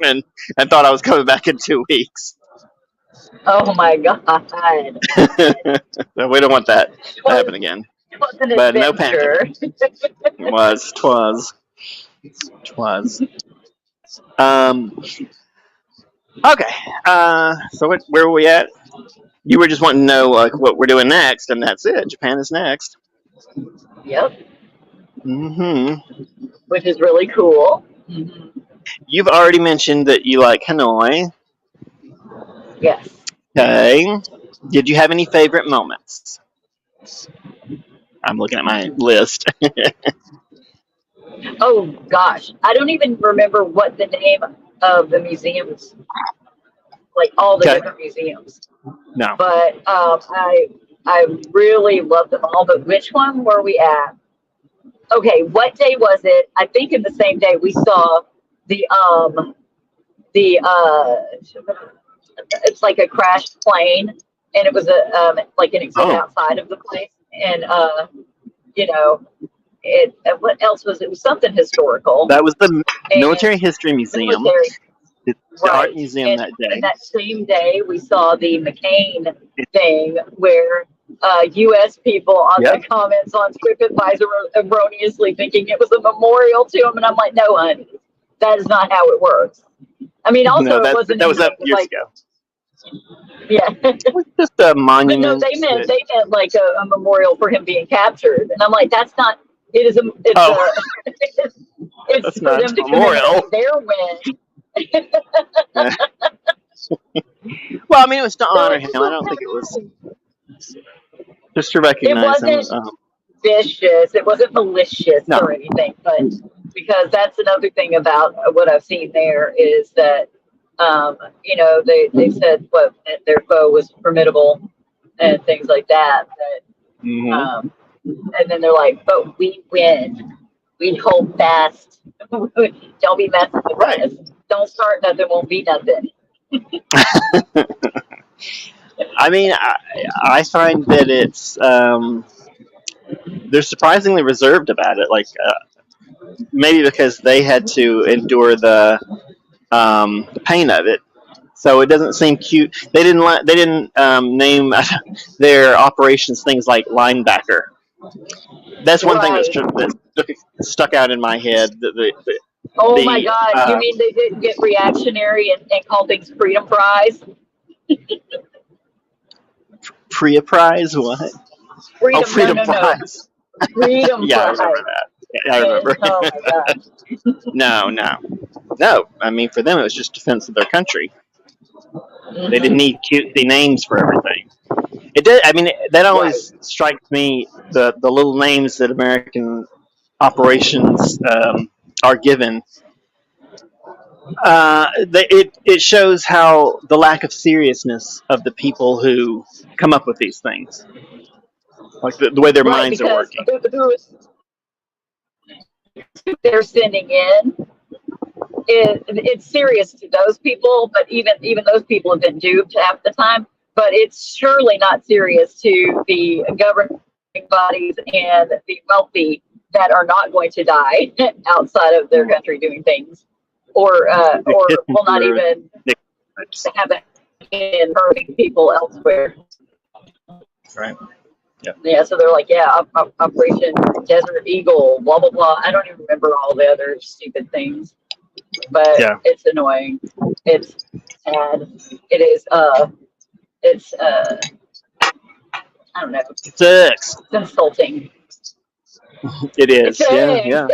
Speaker 1: and thought I was coming back in 2 weeks.
Speaker 2: Oh my God.
Speaker 1: So we don't want that to happen again.
Speaker 2: It was an
Speaker 1: but no panic.
Speaker 2: adventure.
Speaker 1: Twas. Um, okay. So where were we at? You were just wanting to know like what we're doing next, and that's it. Japan is next.
Speaker 2: Yep,
Speaker 1: Hmm.
Speaker 2: which is really cool. Hmm.
Speaker 1: You've already mentioned that you like Hanoi.
Speaker 2: Yes.
Speaker 1: Okay. Did you have any favorite moments? I'm looking at my list.
Speaker 2: Oh gosh, I don't even remember what the name of the museums, like all the
Speaker 1: Okay.
Speaker 2: different museums.
Speaker 1: No.
Speaker 2: But I really love them all. But which one were we at? Okay, what day was it? I think in the same day we saw the the it's like a crashed plane, and it was a like an exhibit
Speaker 1: Oh,
Speaker 2: outside of the place, and you know it. What else was it? It was something historical
Speaker 1: that was the
Speaker 2: and
Speaker 1: Military History Museum.
Speaker 2: military.
Speaker 1: It's the art
Speaker 2: Right.
Speaker 1: museum
Speaker 2: And
Speaker 1: that
Speaker 2: in
Speaker 1: day.
Speaker 2: that same day, we saw the McCain thing where U.S. people on the
Speaker 1: Yep.
Speaker 2: comments on TripAdvisor were erroneously thinking it was a memorial to him. And I'm like, no, honey, that is not how it works. I mean, also,
Speaker 1: No,
Speaker 2: it
Speaker 1: that
Speaker 2: wasn't
Speaker 1: that
Speaker 2: in
Speaker 1: was up
Speaker 2: the,
Speaker 1: years
Speaker 2: like,
Speaker 1: ago.
Speaker 2: yeah.
Speaker 1: It was just a
Speaker 2: But no,
Speaker 1: monument.
Speaker 2: they meant like a memorial for him being captured. And I'm like, that's not, it's
Speaker 1: Oh,
Speaker 2: a, it's
Speaker 1: that's
Speaker 2: for
Speaker 1: not
Speaker 2: them
Speaker 1: a
Speaker 2: to
Speaker 1: memorial.
Speaker 2: commemorate their win.
Speaker 1: Well, I mean, it was to
Speaker 2: So
Speaker 1: honor
Speaker 2: it
Speaker 1: him.
Speaker 2: was
Speaker 1: I
Speaker 2: so
Speaker 1: don't think it was
Speaker 2: cool.
Speaker 1: just to
Speaker 2: It
Speaker 1: recognize him.
Speaker 2: wasn't vicious. It wasn't malicious
Speaker 1: No.
Speaker 2: or anything, but because that's another thing about what I've seen there is that, they said what their foe was formidable and things like that. But,
Speaker 1: Hmm.
Speaker 2: and then they're like, but we win. We hold fast. Don't be messing with
Speaker 1: Right.
Speaker 2: us. Don't start nothing. Won't be nothing.
Speaker 1: I mean, I find that it's they're surprisingly reserved about it. Like maybe because they had to endure the pain of it, so it doesn't seem cute. They didn't name their operations things like linebacker. That's one thing
Speaker 2: Right.
Speaker 1: that stuck out in my head.
Speaker 2: Oh my
Speaker 1: The
Speaker 2: God. You mean they didn't get reactionary and call things freedom fries?
Speaker 1: Priya Prize, what? Oh,
Speaker 2: Freedom, no,
Speaker 1: Freedom
Speaker 2: no, no.
Speaker 1: Fries.
Speaker 2: Freedom
Speaker 1: Yeah, I remember
Speaker 2: fries.
Speaker 1: that. Yeah, I
Speaker 2: And
Speaker 1: remember.
Speaker 2: oh my God.
Speaker 1: No. I mean, for them, it was just defense of their country. They didn't
Speaker 2: Hmm.
Speaker 1: need cutesy names for everything. It did. I mean, that
Speaker 2: Right.
Speaker 1: always strikes me the little names that American operations are given. It shows how the lack of seriousness of the people who come up with these things, like the way their
Speaker 2: Right.
Speaker 1: minds are
Speaker 2: Because
Speaker 1: working.
Speaker 2: who they're sending in, it's serious to those people, but even those people have been duped half the time. But it's surely not serious to the governing bodies and the wealthy that are not going to die outside of their country doing things,
Speaker 1: The
Speaker 2: or will not
Speaker 1: Kissinger
Speaker 2: even
Speaker 1: dictators.
Speaker 2: have it in hurting people elsewhere.
Speaker 1: Right. Yep.
Speaker 2: Yeah, so they're like, yeah, Operation Desert Eagle, blah blah blah. I don't even remember all the other stupid things, but
Speaker 1: Yeah.
Speaker 2: it's annoying. It's sad. It is. It's. I don't know.
Speaker 1: It sucks.
Speaker 2: It's insulting.
Speaker 1: It
Speaker 2: It's.
Speaker 1: is. Yeah. Yeah.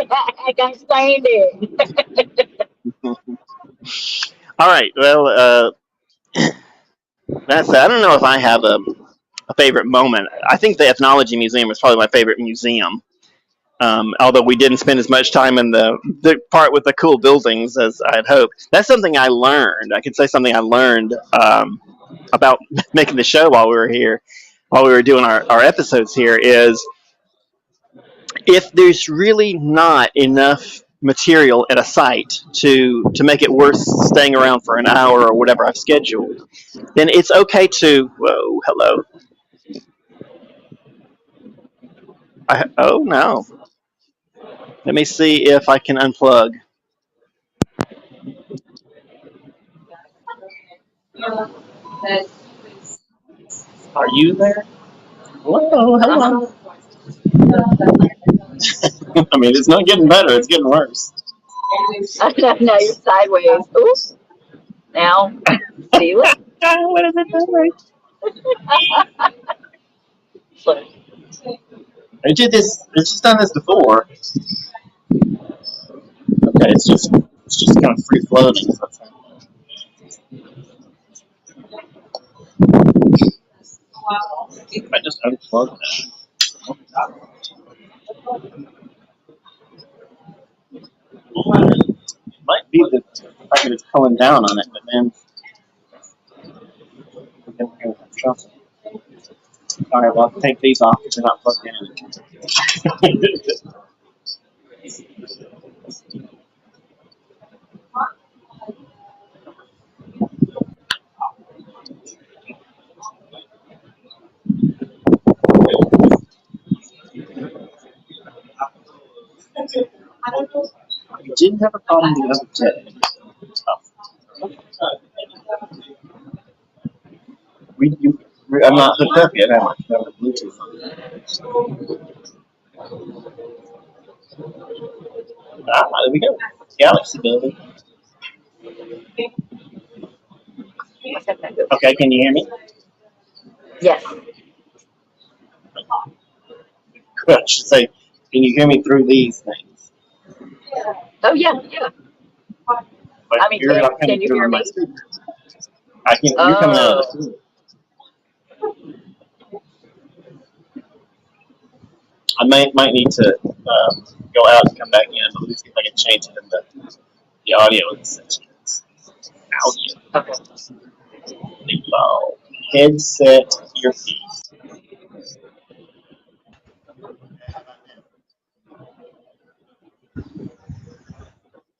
Speaker 2: I can't stand it.
Speaker 1: All right. Well, that's. I don't know if I have a favorite moment. I think the Ethnology Museum is probably my favorite museum. Although we didn't spend as much time in the part with the cool buildings as I had hoped. That's something I learned. I could say something I learned about making the show while we were here, while we were doing our episodes here, is if there's really not enough material at a site to make it worth staying around for an hour or whatever I've scheduled, then it's okay to hello. Oh no. Let me see if I can unplug. Are you there? Hello, hello. I mean, it's not getting better; it's getting worse.
Speaker 2: Now you're sideways. Ooh, now feel it.
Speaker 1: What is it doing?
Speaker 2: So,
Speaker 1: It's just done this before. Okay, it's just kind of free floating. So I just unplugged that. It might be the fact that it's pulling down on it, but then we're going to have trouble. All right, well, I'll take these off if they're not plugged in. You didn't have a problem the other day. I'm not hooked up yet, am I? I have a Bluetooth on. There we go. Galaxy building. Okay, can you hear me?
Speaker 2: yes.
Speaker 1: Good. I should say, can you hear me through these things?
Speaker 2: Oh yeah, yeah.
Speaker 1: But
Speaker 2: I mean,
Speaker 1: you're not coming
Speaker 2: can you
Speaker 1: through
Speaker 2: hear
Speaker 1: on my
Speaker 2: me?
Speaker 1: speaker. I can. You're coming out of the
Speaker 2: Oh,
Speaker 1: speaker. I might need to go out and come back in. Let me see if I can change it in the audio section. Audio.
Speaker 2: okay.
Speaker 1: Default. Headset earpiece.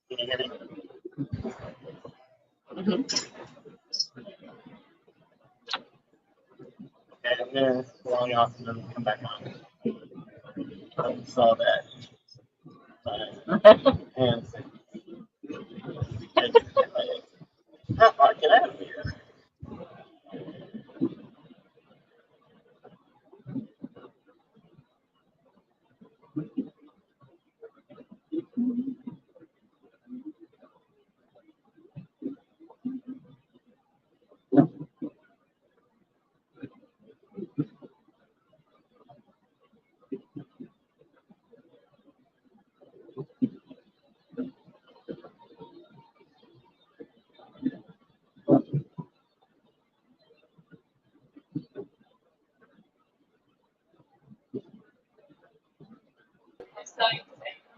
Speaker 1: Can you hear me?
Speaker 2: Hmm.
Speaker 1: Okay, I'm gonna log off and then come back on. I saw that. And how far can I have here?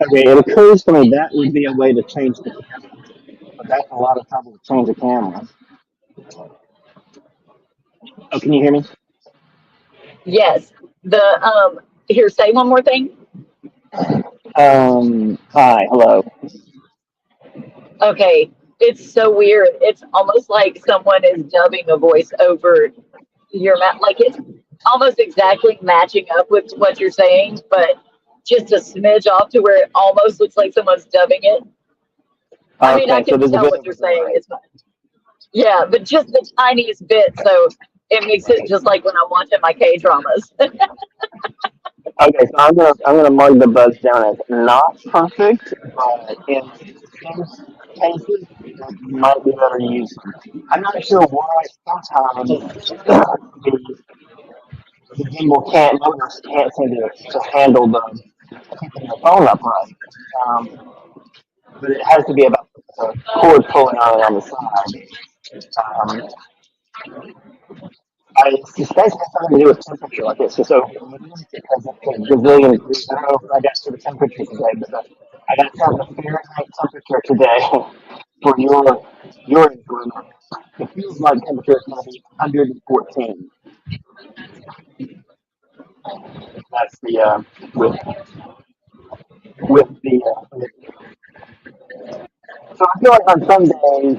Speaker 1: Okay, it occurs to me that would be a way to change the camera, but that's a lot of trouble to change the camera. Oh, can you hear me?
Speaker 2: Yes. The here, say one more thing.
Speaker 1: Hi, hello.
Speaker 2: Okay. It's so weird. It's almost like someone is dubbing a voice over your mouth. Like it's almost exactly matching up with what you're saying, but just a smidge off to where it almost looks like someone's dubbing it. I mean, I
Speaker 1: Okay, so
Speaker 2: can
Speaker 1: there's a
Speaker 2: tell
Speaker 1: bit
Speaker 2: what
Speaker 1: of a
Speaker 2: you're saying.
Speaker 1: delay.
Speaker 2: It's yeah, but just the tiniest bit. So it makes it just like when I'm watching my K dramas.
Speaker 1: Okay, so I'm gonna mark the buzz down as not perfect, but in some cases it might be better used. I'm not sure why sometimes the gimbal can't seem to handle the keeping the phone upright. But it has to be about the cord pulling on the side. I suspect it has something to do with temperature. Like it's just overheating because it's a gazillion degrees. I don't know if I got to the temperature today, but I got to the Fahrenheit temperature today for your environment. It feels like temperature is going to be 114. That's the with so I feel like on some days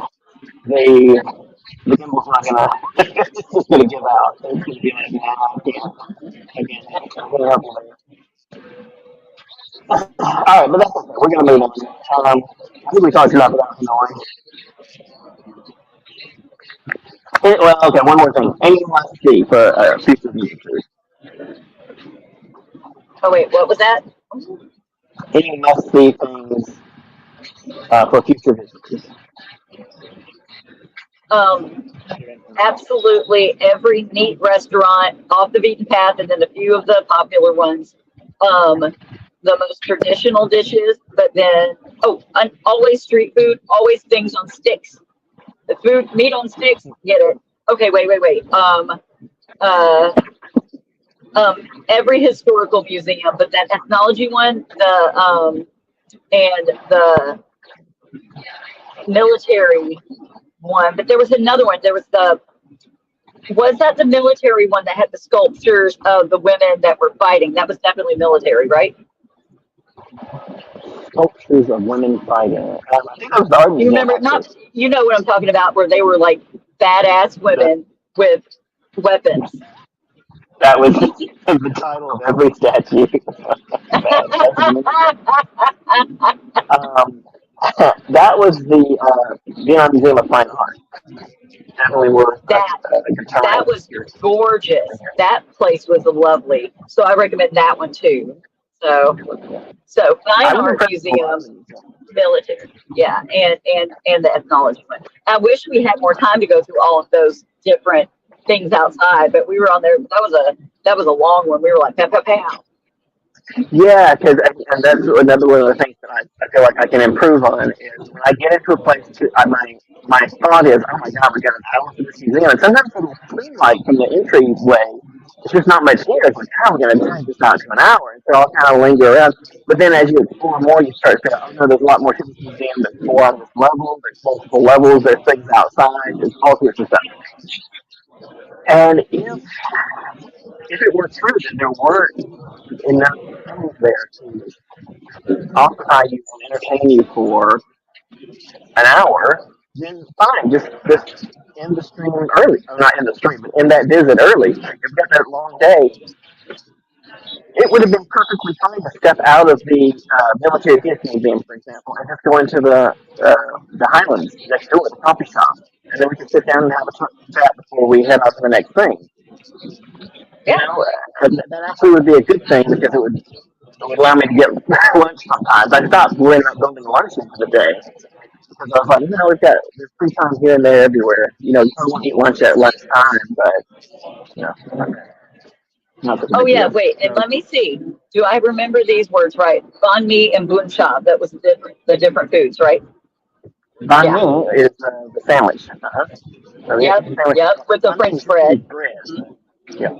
Speaker 1: the gimbal's not gonna it's just gonna give out. It's gonna be like, nah, I can't. Again, I'm gonna help you later. All right, but that's okay. We're gonna move on. I think we talked enough about Hanoi. Well, okay, one more thing. Anything left to see for future futures?
Speaker 2: Oh wait, what was that?
Speaker 5: Any must-see things for future visitors?
Speaker 2: Um, absolutely every neat restaurant off the beaten path, and then a few of the popular ones. The most traditional dishes, but then always street food, always things on sticks. The food, meat on sticks, get it. Okay, wait. Uh, every historical museum, but that ethnology one, and the military one. But there was another one. There was that the military one that had the sculptures of the women that were fighting? That was definitely military, right?
Speaker 5: Sculptures of women fighting. I think that was the art
Speaker 2: You
Speaker 5: museum,
Speaker 2: remember, not,
Speaker 5: actually.
Speaker 2: you know what I'm talking about, where they were like badass
Speaker 5: The,
Speaker 2: women with weapons.
Speaker 5: that was the title of every statue. That's amazing. Um, that was the Vietnam Museum of Fine Art. Definitely worth
Speaker 2: that
Speaker 5: your time
Speaker 2: that was
Speaker 5: here.
Speaker 2: gorgeous. That place was lovely. So I recommend that one too. So
Speaker 5: I
Speaker 2: fine
Speaker 5: was
Speaker 2: art
Speaker 5: impressed with a lot of
Speaker 2: museum,
Speaker 5: the museums.
Speaker 2: military, yeah, and the ethnology one. I wish we had more time to go through all of those different things outside, but we were on there. That was a long one. We were like pow pow pow.
Speaker 5: Yeah, because and that's another one of the things that I feel like I can improve on is when I get into a place. My thought is, oh my god, we got an hour for this museum, and sometimes it'll seem like from the entryway, it's just not much here. It's like, how are we going to drag this out to an hour? And so I'll kind of linger around. But then as you explore more, you start to say, oh no, there's a lot more to this museum. There's more on this level. There's multiple levels. There's things outside. There's all sorts of stuff. And if it were true that there weren't enough things there to occupy you and entertain you for an hour, then fine, just end the stream early. Or not end the stream, but end that visit early. You've got that long day. It would have been perfectly fine to step out of the military history museum, for example, and just go into the Highlands next door, the coffee shop, and then we could sit down and have a chat before we head out to the next thing. You
Speaker 2: Yeah.
Speaker 5: know, that actually would be a good thing because it would allow me to get lunch sometimes. I stopped when I'm building lunches for the day because I was like, there's free time here and there everywhere. You know, you probably won't eat lunch at lunchtime, but you know, not such a
Speaker 2: Oh
Speaker 5: big
Speaker 2: yeah,
Speaker 5: deal.
Speaker 2: wait, and
Speaker 5: So,
Speaker 2: let me see. Do I remember these words right? Banh mi and bun cha. That was the different foods, right?
Speaker 5: banh
Speaker 2: Yeah.
Speaker 5: mi is the sandwich. So the
Speaker 2: Yep.
Speaker 5: sandwich.
Speaker 2: Yep. With the
Speaker 5: Banh mi
Speaker 2: French
Speaker 5: is just
Speaker 2: bread.
Speaker 5: made bread. Yeah.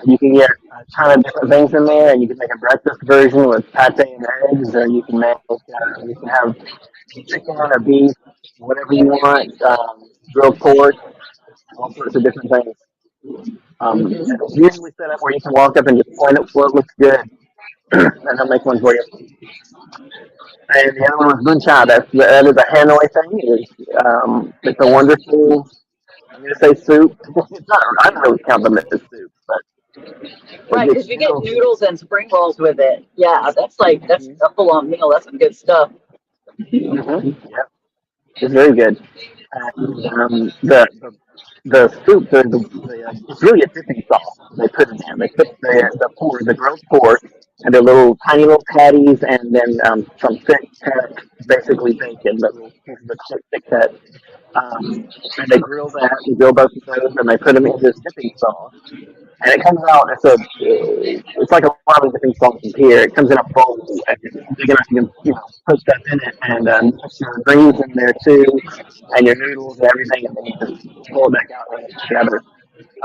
Speaker 5: You can get a ton of different things in there, and you can make a breakfast version with pate and eggs, or you can have chicken or beef, whatever you want, grilled pork, all sorts of different things. And
Speaker 2: Hmm.
Speaker 5: it's usually set up where you can walk up and just point at what looks good, and they'll make one for you. And the other one was bun cha. That is a Hanoi thing. It's a wonderful. I'm gonna say soup. It's not. I don't really count them as soup, but
Speaker 2: Right,
Speaker 5: it's
Speaker 2: because you get
Speaker 5: noodle soup.
Speaker 2: noodles and spring rolls with it. Yeah, that's
Speaker 5: Mm-hmm.
Speaker 2: a full on meal. That's some good stuff.
Speaker 5: Mm-hmm. Yeah, it's very good. And the soup, it's really a dipping sauce they put in there. They put the grilled pork and the little tiny little patties, and then some thick cut, basically bacon, the little pieces of thick cut. And they grill that. They grill both of those, and they put them in this dipping sauce. And it comes out. It's like a lot of dipping sauces here. It comes in a bowl, and it's big enough you can put stuff in it, and mix your greens in there too, and your noodles and everything, and then you just pull it back out and mix it together.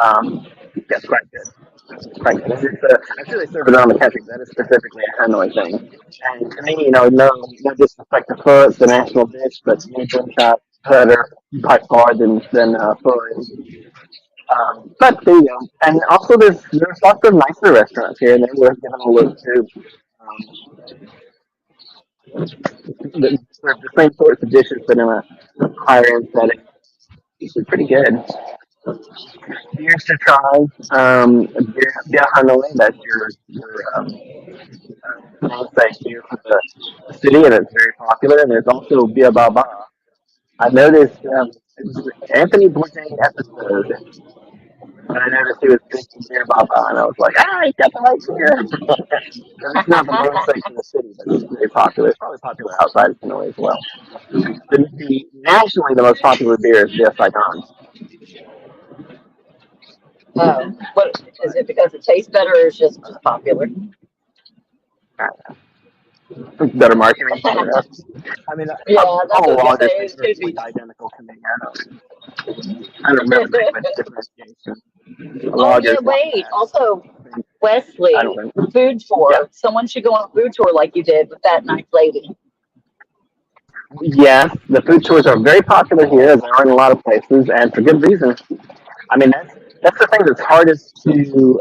Speaker 5: Um, yeah, it's quite good. It's quite good. I'm sure they serve it around the country. That is specifically a Hanoi thing. And to me, no disrespect to pho, it's the national dish, but to me, bun chop better by far than pho is. But there you go. And also, there's lots of nicer restaurants here, and they're worth giving a look too. Um, they're the same sorts of dishes, but in a higher end setting. Usually pretty good. Beers to try. Beer Hanoi. That's your namesake beer for the city, and it's very popular. And there's also Beer Baba. I noticed it was an Anthony Bourdain episode And I noticed he was drinking beer Baba, and I was like, he got the right beer. And it's not the namesake in the city, but it's very popular. It's probably popular outside of Hanoi as well. Nationally, the most popular beer is the Saigon.
Speaker 2: What is it? Because it tastes better, or is just popular?
Speaker 5: Better marketing. I mean,
Speaker 2: Yeah,
Speaker 5: all
Speaker 2: that's what I was gonna
Speaker 5: lagers
Speaker 2: say.
Speaker 5: taste
Speaker 2: It could
Speaker 5: virtually
Speaker 2: be.
Speaker 5: identical to me. I don't remember very much differentiation. A
Speaker 2: Oh yeah,
Speaker 5: lager's not
Speaker 2: wait.
Speaker 5: bad.
Speaker 2: Also,
Speaker 5: I don't
Speaker 2: Wesley,
Speaker 5: think.
Speaker 2: food
Speaker 5: Yeah.
Speaker 2: tour. Someone should go on a food tour like you did with that nice lady.
Speaker 5: Yes, the food tours are very popular here, as they are in a lot of places, and for good reason. I mean, that's the thing that's hardest to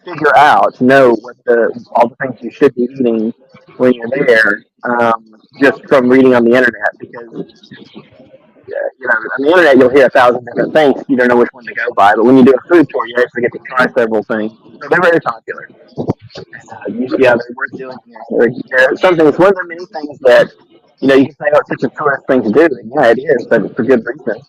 Speaker 5: figure out, to know what all the things you should be eating when you're there, just from reading on the internet. Because on the internet you'll hear 1,000 different things, you don't know which one to go by. But when you do a food tour, you actually get to try several things. So they're very popular. Yeah, they're worth doing here. They're something. It's one of the many things that you can say, "Oh, it's such a tourist thing to do." And yeah, it is, but for good reason.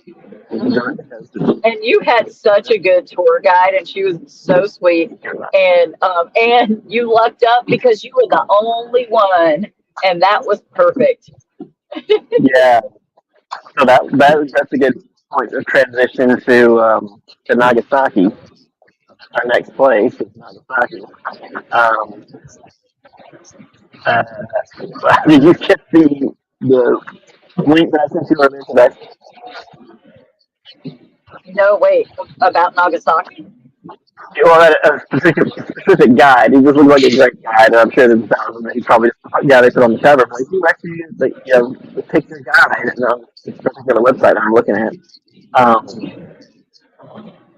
Speaker 5: You can do it because
Speaker 2: And you had such a good tour guide, and she was so sweet. And you lucked up because you were the only one, and that was perfect.
Speaker 5: yeah. So that's a good point of transition to Nagasaki. Our next place is Nagasaki. Um, uh, did you get the link that I sent you earlier today?
Speaker 2: No, wait, about Nagasaki.
Speaker 5: Or a specific guide. He just looked like a great guide, and I'm sure there's 1,000 that he probably just the guy they put on the cover. But he actually used the picture guide on this particular website I'm looking at.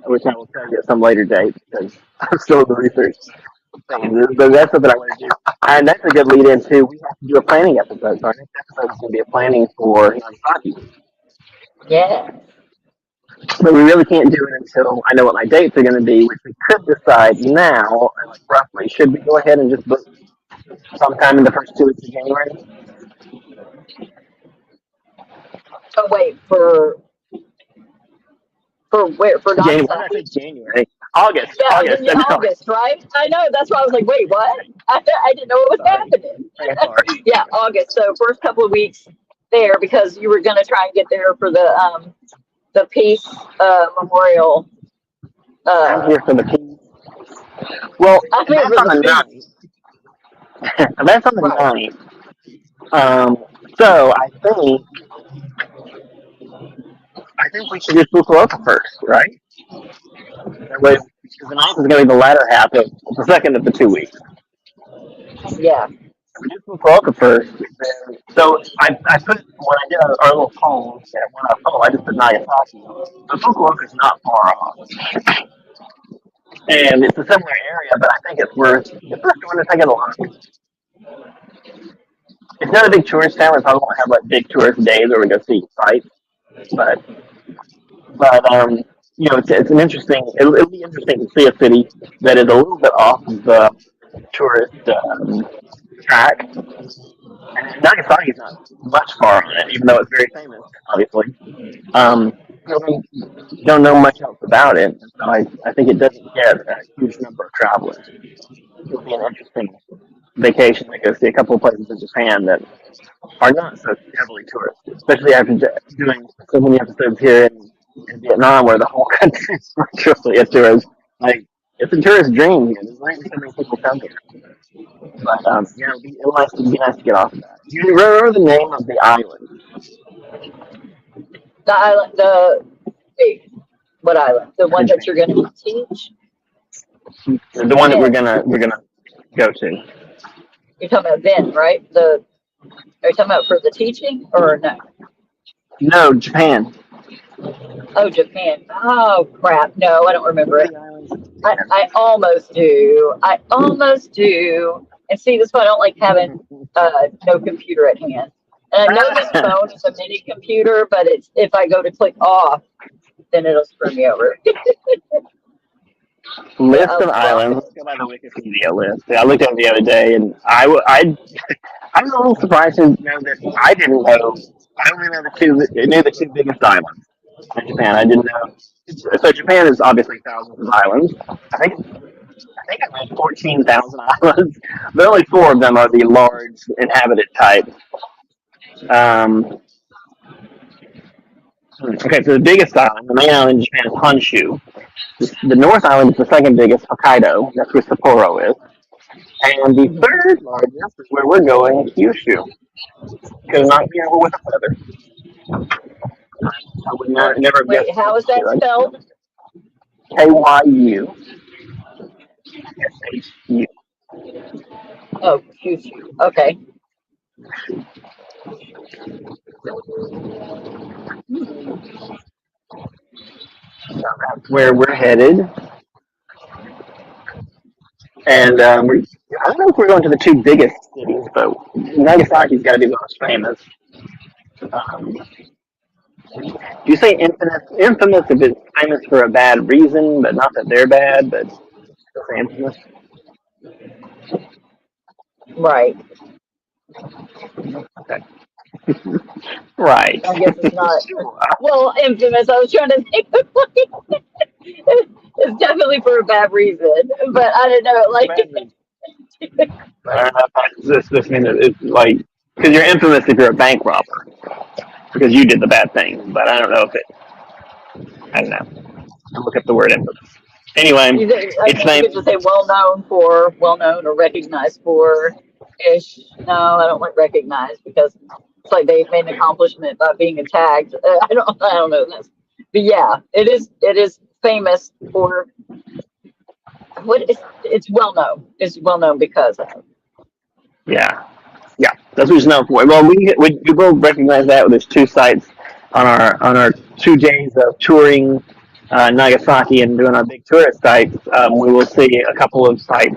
Speaker 5: Which I will tell you at some later date because I'm still in the research. But that's something I want to do. And that's a good lead into we have to do a planning episode. So our next episode is going to be a planning for Nagasaki.
Speaker 2: Yeah.
Speaker 5: But we really can't do it until I know what my dates are going to be, which we could decide now, like roughly. Should we go ahead and just book sometime in the first 2 weeks of January?
Speaker 2: Oh wait, for where? For
Speaker 5: January. Why did I say
Speaker 2: Nagasaki?
Speaker 5: January? August.
Speaker 2: Yeah,
Speaker 5: August.
Speaker 2: in August, right? I know. That's why I was like, wait, what? I didn't know what was happening.
Speaker 5: Sorry.
Speaker 2: Yeah, August. So first couple of weeks there because you were going to try and get there for the Peace Memorial.
Speaker 5: I'm here for the peace. Well,
Speaker 2: I'm here
Speaker 5: that's
Speaker 2: for
Speaker 5: on
Speaker 2: the
Speaker 5: the
Speaker 2: peace.
Speaker 5: 9th. That's on the
Speaker 2: Right.
Speaker 5: 9th. So I think we should do Fukuoka first, right? That way, because the 9th is going to be the latter half of the second of the 2 weeks.
Speaker 2: Yeah.
Speaker 5: We do Fukuoka first. So I put, when I did our little poll, I just put Nagasaki. But Fukuoka is not far off. And it's a similar area, but I think it's worth going to take a look. It's not a big tourist town. We probably won't have like big tourist days where we go see sites. But it's an interesting. It'll be interesting to see a city that is a little bit off the tourist track. And Nagasaki is not much far on it, even though it's very famous, obviously. We don't know much else about it, so I think it doesn't get a huge number of travelers. It'll be an interesting vacation to go see a couple of places in Japan that are not so heavily touristed, especially after doing so many episodes here in Vietnam, where the whole country is virtually a tourist. Like, it's a tourist dream here. There's not so many people come here. But it'll be nice to get off of that. Do you remember the name of the island?
Speaker 2: The island, wait, what island? The one that you're going to teach?
Speaker 5: The one that we're gonna go to.
Speaker 2: You're talking about then, right? Are you talking about for the teaching or no?
Speaker 5: No, Japan.
Speaker 2: Oh, Japan. Oh, crap. No, I don't remember it. I almost do. I almost do. And see, this is why I don't like having no computer at hand. And I know this phone is a mini computer, but it's if I go to click off, then it'll screw me over.
Speaker 5: List of islands. Let's go by the Wikipedia list. I looked at it the other day, and I was a little surprised to know that I didn't know. I only know knew the two biggest islands. in Japan. I didn't know. So Japan is obviously thousands of islands. I think I read 14,000 islands, but only four of them are the large inhabited type. Um, okay, so the biggest island, the main island in Japan is Honshu. The North Island is the second biggest, Hokkaido. That's where Sapporo is. And the
Speaker 2: Mhm.
Speaker 5: third largest is where we're going, Kyushu. Could not be over with a feather. I would never have guessed
Speaker 2: Wait, how is that
Speaker 5: Kyushu.
Speaker 2: spelled?
Speaker 5: Kyu SHU.
Speaker 2: Oh, Kyushu. Okay. Hmm.
Speaker 5: So that's where we're headed. And I don't know if we're going to the two biggest cities, but Nagasaki's got to be the most famous. Do you say infamous? Infamous if it's famous for a bad reason, but not that they're bad, but still say infamous.
Speaker 2: Right.
Speaker 5: Okay. Right.
Speaker 2: I guess it's not.
Speaker 5: Sure.
Speaker 2: Well, infamous. I was trying to think of like, it's definitely for a bad reason, but I didn't know. Like,
Speaker 5: Bad reason. I don't know if this means it's like because you're infamous if you're a bank robber because you did the bad thing, but I don't know if it. I don't know. I'll look up the word infamous. Anyway,
Speaker 2: you think, I
Speaker 5: it's
Speaker 2: mean, you
Speaker 5: named.
Speaker 2: could just say well known or recognized for ish. No, I don't like recognized because it's like they made an accomplishment by being attacked. I don't know this, but yeah, it is famous for what is it's well known. It's well known because of.
Speaker 5: Yeah, yeah, that's what it's known for. Well, we both recognize that. There's two sites on our 2 days of touring Nagasaki and doing our big tourist sites. We will see a couple of sites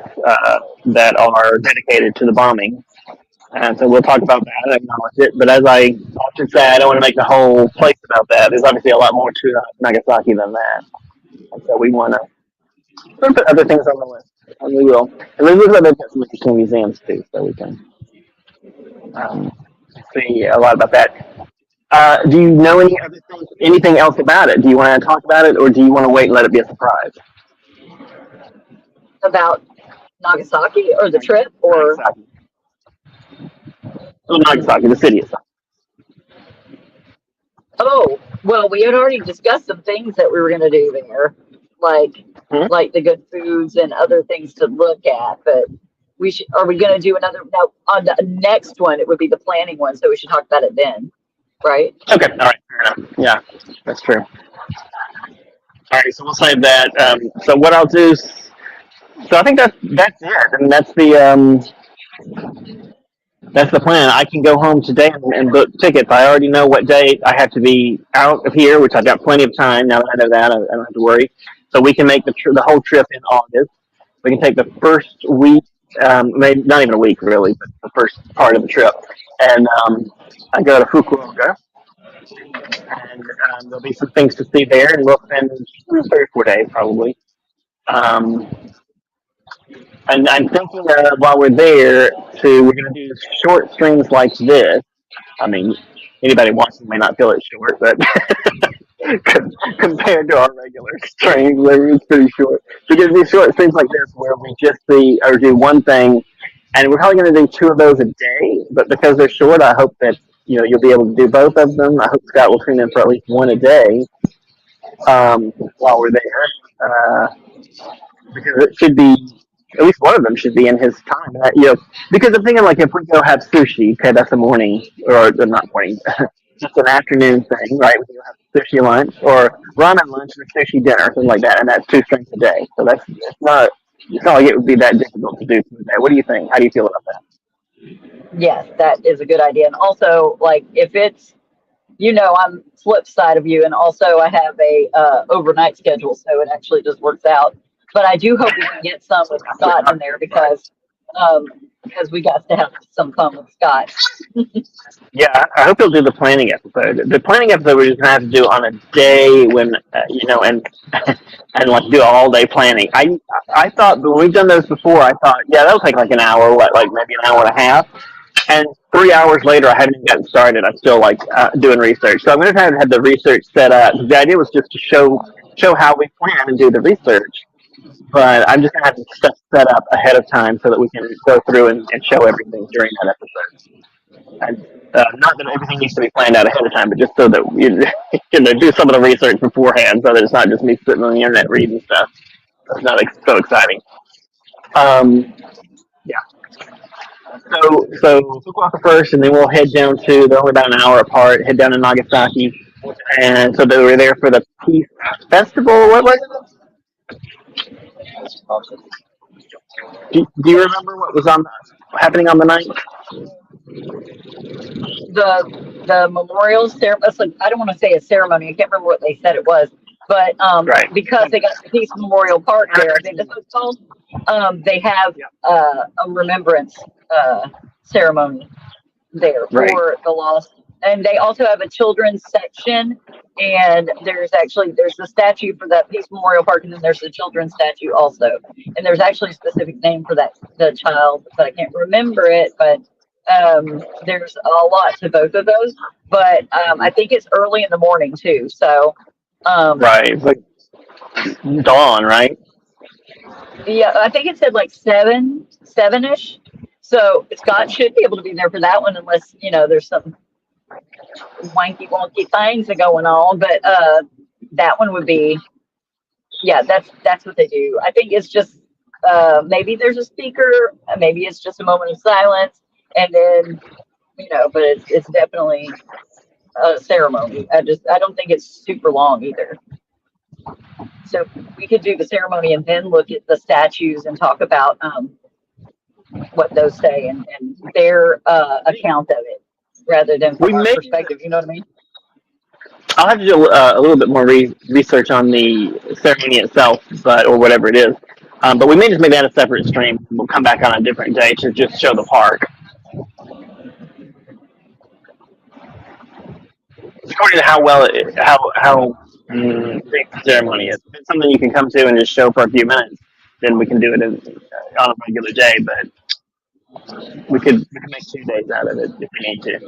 Speaker 5: that are dedicated to the bombing, and so we'll talk about that and acknowledge it. But as I often say, I don't want to make the whole place about that. There's obviously a lot more to Nagasaki than that, and so we want to put other things on the list, and we will. And we look at some interesting museums too, so we can um, see a lot about that. Do you know anything else about it? Do you want to talk about it, or do you want to wait and let it be a surprise?
Speaker 2: About Nagasaki or the trip or
Speaker 5: Nagasaki. Well, Nagasaki, the city itself.
Speaker 2: oh well we had already discussed some things that we were going to do there like
Speaker 5: Hmm?
Speaker 2: like the good foods and other things to look at but we should are we going to do another no on the next one it would be the planning one so we should talk about it then right
Speaker 5: Okay, all right, fair enough. Yeah, that's true. All right, so we'll save that. So what I'll do is, so I think that's it, and that's the plan. I can go home today and book tickets. I already know what date I have to be out of here, which I've got plenty of time. Now that I know that, I don't have to worry. So we can make the whole trip in August. We can take the first week, maybe not even a week really, but the first part of the trip. And I go to Fukuoka, and there'll be some things to see there, and we'll spend 3 or 4 days probably. Um, and I'm thinking while we're there, we're going to do short streams like this. I mean, anybody watching may not feel it short, but compared to our regular streams, it's pretty short. So we're going to do short streams like this where we just see or do one thing, and we're probably going to do two of those a day. But because they're short, I hope that you'll be able to do both of them. I hope Scott will tune in for at least one a day while we're there. Because it should be at least one of them should be in his time. Because I'm thinking like if we go have sushi, okay, that's a morning or not morning, just an afternoon thing, right? We go have sushi lunch or ramen lunch and a sushi dinner, something like that, and that's 2 strings a day. So it's not like it would be that difficult to do. What do you think? How do you feel about that?
Speaker 2: yes that is a good idea and also like if it's I'm flip side of you and also I have a overnight schedule so it actually just works out but I do hope we can get some with Scott in there because we got to have some fun with Scott.
Speaker 5: Yeah, I hope he'll do the planning episode. The planning episode we're just gonna have to do on a day when and and like do all day planning. I thought when we've done those before, I thought that'll take like an hour, like maybe an hour and a half. And 3 hours later, I haven't even gotten started. I'm still like doing research. So I'm going to try to have the research set up. The idea was just to show how we plan and do the research. But I'm just going to have stuff set up ahead of time so that we can go through and show everything during that episode. And, not that everything needs to be planned out ahead of time, but just so that do some of the research beforehand, so that it's not just me sitting on the internet reading stuff. It's not so exciting. Yeah. So Fukuoka first, and then we'll head down to. They're only about an hour apart. Head down to Nagasaki, and so they were there for the Peace Festival. What was it? Do you remember what was happening on the night?
Speaker 2: The memorial ceremony. Like, I don't want to say a ceremony. I can't remember what they said it was, but
Speaker 5: Right.
Speaker 2: because they got the Peace Memorial Park there, I think that's what it's called. They have a remembrance ceremony there
Speaker 5: Right.
Speaker 2: for the lost, and they also have a children's section. And there's the statue for that Peace Memorial Park, and then there's the children's statue also. And there's actually a specific name for the child, but I can't remember it. But there's a lot to both of those. But I think it's early in the morning too. So
Speaker 5: Right. It's like dawn, right?
Speaker 2: yeah, I think it said like 7-ish. So Scott should be able to be there for that one, unless there's some wanky wonky things are going on. But that one would be, yeah, that's what they do. I think it's just maybe there's a speaker, maybe it's just a moment of silence, and then but it's definitely a ceremony. I don't think it's super long either. So we could do the ceremony and then look at the statues and talk about what those say and their account of it, rather than from our perspective. You know what I mean?
Speaker 5: I'll have to do a little bit more research on the ceremony itself, or whatever it is. But we may just make that a separate stream. We'll come back on a different day to just show the park. According to how big the ceremony is. If it's something you can come to and just show for a few minutes, then we can do it on a regular day. But we could make 2 days out of it if we need to.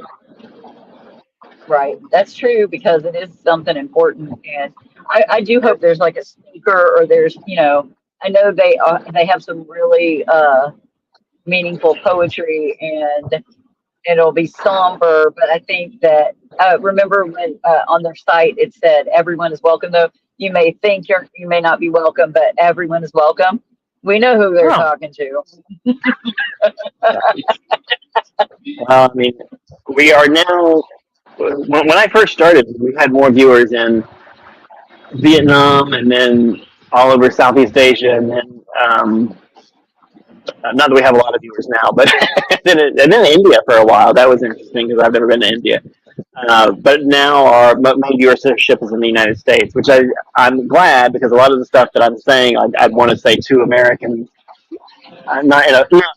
Speaker 2: Right, that's true, because it is something important, and I do hope there's like a speaker, or there's I know they have some really meaningful poetry, and it'll be somber, but I think that remember when on their site it said everyone is welcome. Though you may think you may not be welcome, but everyone is welcome. We know who they're talking to.
Speaker 5: Well, I mean, we are now. When I first started, we had more viewers in Vietnam, and then all over Southeast Asia, and then not that we have a lot of viewers now, but and then India for a while. That was interesting because I've never been to India. But now our main viewership is in the United States, which I'm glad, because a lot of the stuff that I'm saying, I'd want to say to Americans. I'm not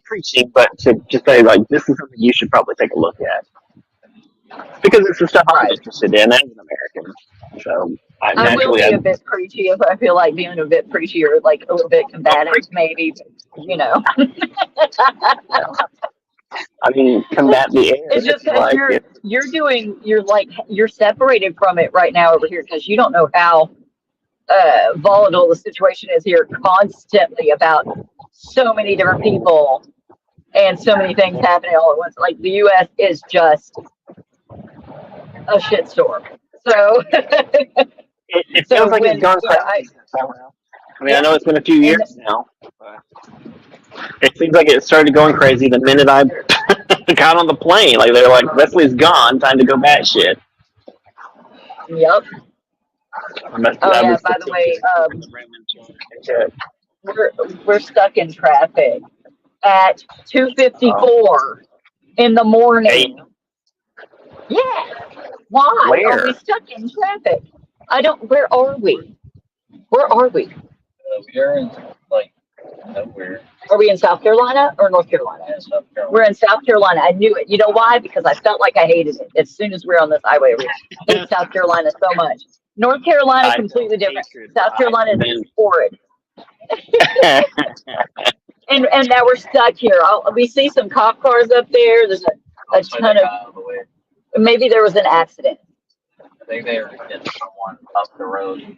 Speaker 5: preaching, but to just say, like, this is something you should probably take a look at. Because it's the stuff I'm interested in as an American. So
Speaker 2: I will be a bit preachy if I feel like being a bit preachy, or like a little bit combative, maybe.
Speaker 5: I mean, combat the air.
Speaker 2: It's just because you're separated from it right now over here, because you don't know how volatile the situation is here, constantly about so many different people and so many things happening all at once. Like, the U.S. is just a shitstorm. So
Speaker 5: it feels like it's gone crazy. I know it's been a few years now, but it seems like it started going crazy the minute I got on the plane. Like, they're like, Leslie's gone, time to go batshit.
Speaker 2: Yep. By the way, we're stuck in traffic at 2:54 in the morning.
Speaker 5: Hey.
Speaker 2: Yeah. Why
Speaker 5: Where?
Speaker 2: are we stuck in traffic? Where are we? Where are we?
Speaker 3: We are in, like, nowhere.
Speaker 2: Are we in South Carolina or North Carolina?
Speaker 3: South Carolina.
Speaker 2: We're in South Carolina. I knew it. You know why? Because I felt like I hated it as soon as we were on this highway. I hate South Carolina so much. North Carolina is completely different. South Carolina is horrid. And now we're stuck here. We see some cop cars up there. There's a ton of, maybe there was an accident.
Speaker 3: They may have hit someone up the road,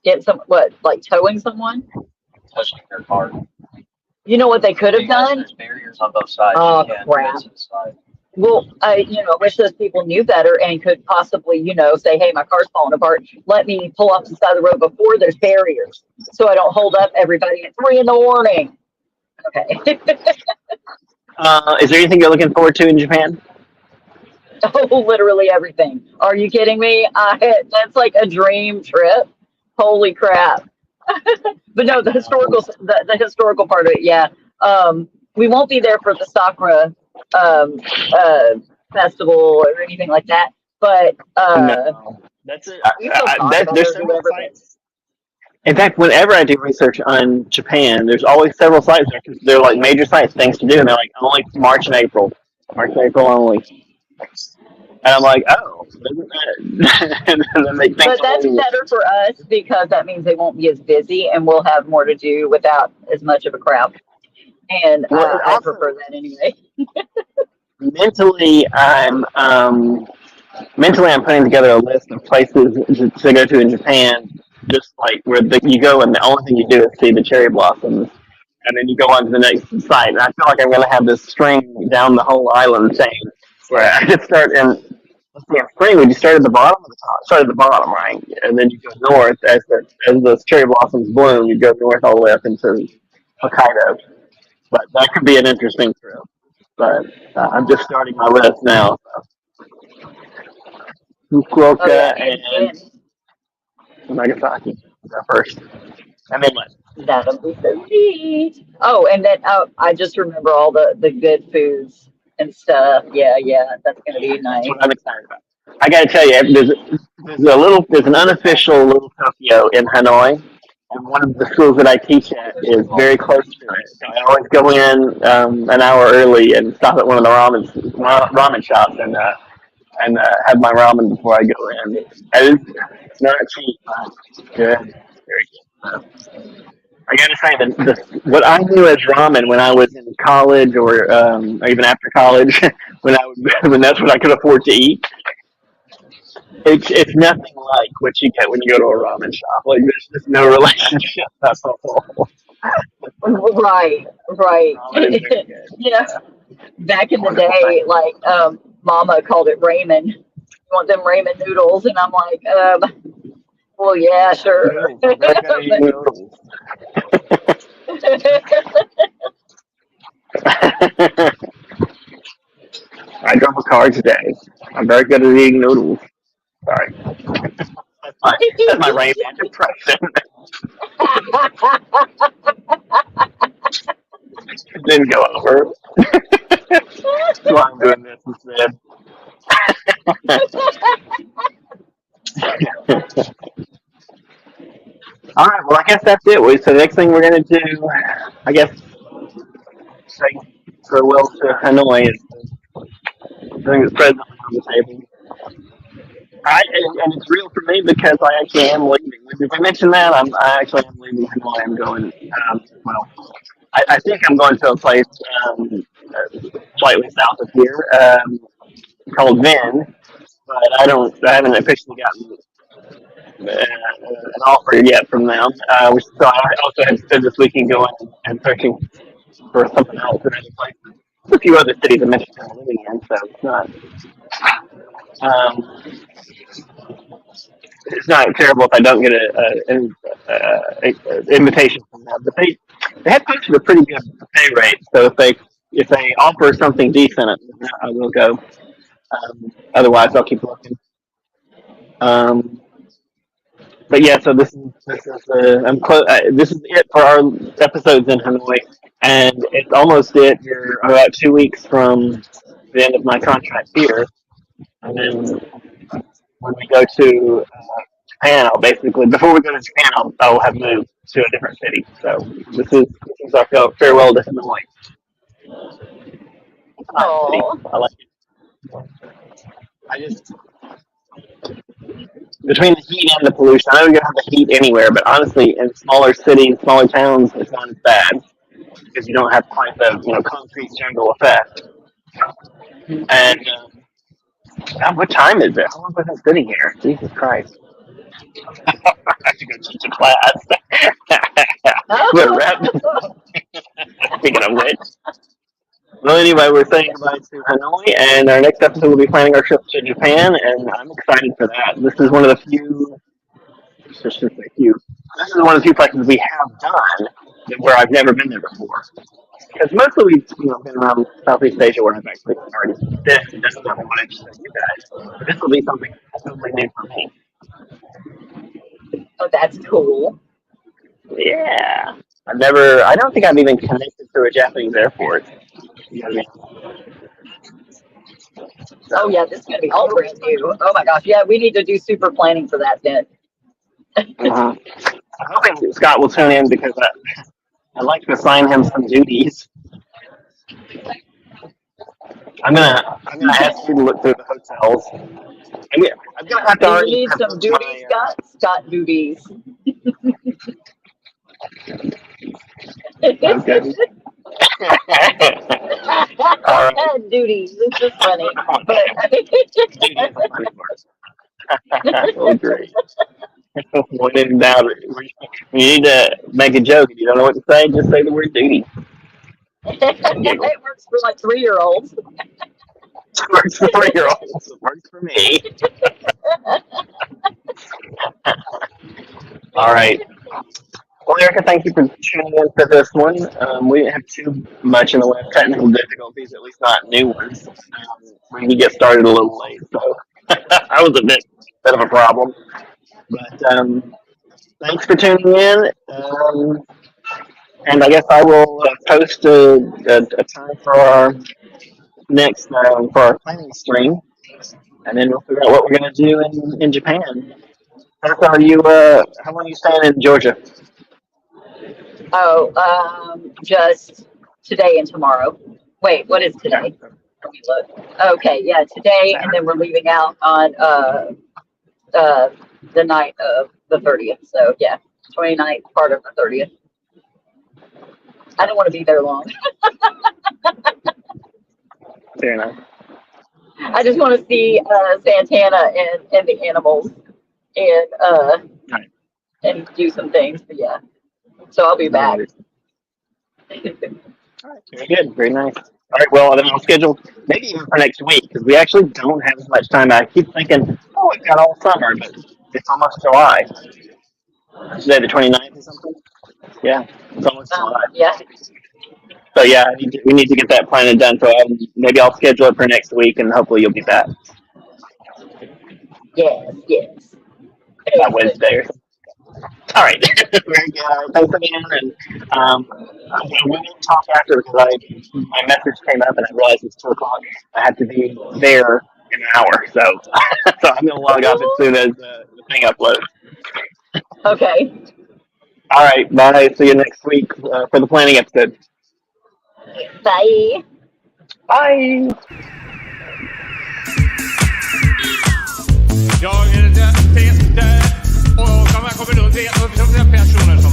Speaker 2: Get some, what, like towing someone?
Speaker 3: touching their car.
Speaker 2: You know what they could have
Speaker 3: Because
Speaker 2: done?
Speaker 3: there's barriers on both sides.
Speaker 2: Oh,
Speaker 3: You can't
Speaker 2: crap.
Speaker 3: get to the side.
Speaker 2: Well, I wish those people knew better and could possibly, say, hey, my car's falling apart. Let me pull off the side of the road before there's barriers so I don't hold up everybody at 3 a.m. Okay.
Speaker 5: Is there anything you're looking forward to in Japan?
Speaker 2: Oh, literally everything. Are you kidding me? That's like a dream trip. Holy crap. But no, the historical part of it, yeah. We won't be there for the Sakura festival or anything like that. But
Speaker 5: No, that's it. There's several
Speaker 2: whatever.
Speaker 5: sites. In fact, whenever I do research on Japan, there's always several sites there because they're like major sites, things to do, and they're like only March and April only. And I'm like, oh, isn't that? And then they think
Speaker 2: But that's better for us because that means they won't be as busy and we'll have more to do without as much of a crowd. And I prefer that anyway.
Speaker 5: mentally, I'm putting together a list of places to go to in Japan, just like where you go and the only thing you do is see the cherry blossoms, and then you go on to the next site. And I feel like I'm going to have this string down the whole island chain where I just start in. Let's see, in spring, would you start at the bottom or the top? Start at the bottom, right? And then you go north as the cherry blossoms bloom. You go north all the way up into Hokkaido. But that could be an interesting trip. But I'm just starting my list now. Fukuoka and Nagasaki are first. And then what?
Speaker 2: That'll be so neat. Oh, and then I just remember all the good foods and stuff. Yeah, that's gonna be nice.
Speaker 5: That's what I'm excited about. I gotta tell you, there's an unofficial little Tokyo in Hanoi, and one of the schools that I teach at is very close to it. So I always go in an hour early and stop at one of the ramen shops and have my ramen before I go in. And it's not cheap, but it's good. Very good. I gotta say that what I knew as ramen when I was in college or even after college, when that's what I could afford to eat, it's nothing like what you get when you go to a ramen shop. Like there's just no relationship. That's all.
Speaker 2: Right. Back in the day, like Mama called it ramen. You want them ramen noodles, and I'm like, well, yeah, sure.
Speaker 5: I drove a car today. I'm very good at eating noodles. Sorry. That's my Rain Man impression. It didn't go over. So I'm doing this instead. All right, well, I guess that's it. So the next thing we're going to do, I guess, say farewell to Hanoi is the thing that's presently on the table. And it's real for me because I actually am leaving. Did I mention that? I actually am leaving Hanoi. I'm going, I think I'm going to a place slightly south of here called Vin, but I haven't officially gotten an offer yet from them. So I also had to spend this weekend going and searching for something else in other places. A few other cities in Michigan I'm living in, so it's not terrible if I don't get an invitation from them. But they have posted a pretty good pay rate, so if they offer something decent, I will go. Otherwise, I'll keep looking. But yeah, so this is this is it for our episodes in Hanoi, and it's almost it. We're about 2 weeks from the end of my contract here, and then when we go to Japan, before we go to Japan, I'll have moved to a different city. So this is our farewell to Hanoi. It's a nice city. I like it. I just between the heat and the pollution, I know you're gonna have the heat anywhere, but honestly, in smaller cities, smaller towns, it's not as bad because you don't have quite the concrete jungle effect. And God, what time is it? How long was I sitting here? Jesus Christ! I have to go teach a class. We're wrapped. Speaking of which. Well, anyway, we're saying goodbye to Hanoi, and our next episode will be planning our trip to Japan, and I'm excited for that. This is one of the few, just say few, this is one of the few places we have done where I've never been there before. Because mostly we've been around Southeast Asia where I've actually already been. This is what I wanted to show you guys. But this will be something totally new for me.
Speaker 2: Oh, that's cool.
Speaker 5: Yeah. I don't think I've even connected to a Japanese airport. You know what I mean?
Speaker 2: Oh yeah, this is gonna be all brand new. Oh my gosh, yeah, we need to do super planning for that then.
Speaker 5: I'm hoping Scott will tune in because I'd like to assign him some duties. I'm gonna ask you to look through the hotels. I'm gonna have to
Speaker 2: Do you
Speaker 5: already
Speaker 2: need some duties, Scott? Scott duties.
Speaker 5: Okay. All right.
Speaker 2: Duties. It's just funny. But
Speaker 5: Duties are funny part. Oh, great. When in doubt, when you need to make a joke and you don't know what to say, just say the word duty.
Speaker 2: it works for like 3-year-olds.
Speaker 5: It works for 3-year-olds. It works for me. All right. Well, Erica, thank you for tuning in for this one. We didn't have too much in the way of technical difficulties, at least not new ones. We can get started a little late, so that was a bit of a problem. But thanks for tuning in. And I guess I will post a time for our next for our planning stream, and then we'll figure out what we're going to do in Japan. Erica, how long are you staying in Georgia?
Speaker 2: Oh, just today and tomorrow. Wait, what is today? Let me look. Okay, yeah, today, and then we're leaving out on the night of the 30th. So yeah, 29th, part of the 30th. I don't want to be there long.
Speaker 5: Fair enough.
Speaker 2: I just want to see Santana and the animals and do some things. But yeah, so I'll be back.
Speaker 5: All right, very good, very nice. All right, well, then I'll schedule maybe even for next week because we actually don't have as much time. I keep thinking, oh, we've got all summer, but it's almost July. Today, the 29th or something? Yeah, it's almost July.
Speaker 2: Yeah.
Speaker 5: So, yeah, we need to get that planning done. So maybe I'll schedule it for next week, and hopefully you'll be back.
Speaker 2: Yes.
Speaker 5: That Wednesday or something. All right. Very good. Thanks again. And we didn't talk after because my message came up and I realized it's 2 o'clock. I have to be there in an hour. So I'm going to log off as soon as the thing uploads.
Speaker 2: Okay.
Speaker 5: All right. Bye. See you next week for the planning episode.
Speaker 2: Bye.
Speaker 5: Bye.
Speaker 6: Jag är det bästa och de här kommer då det är personer som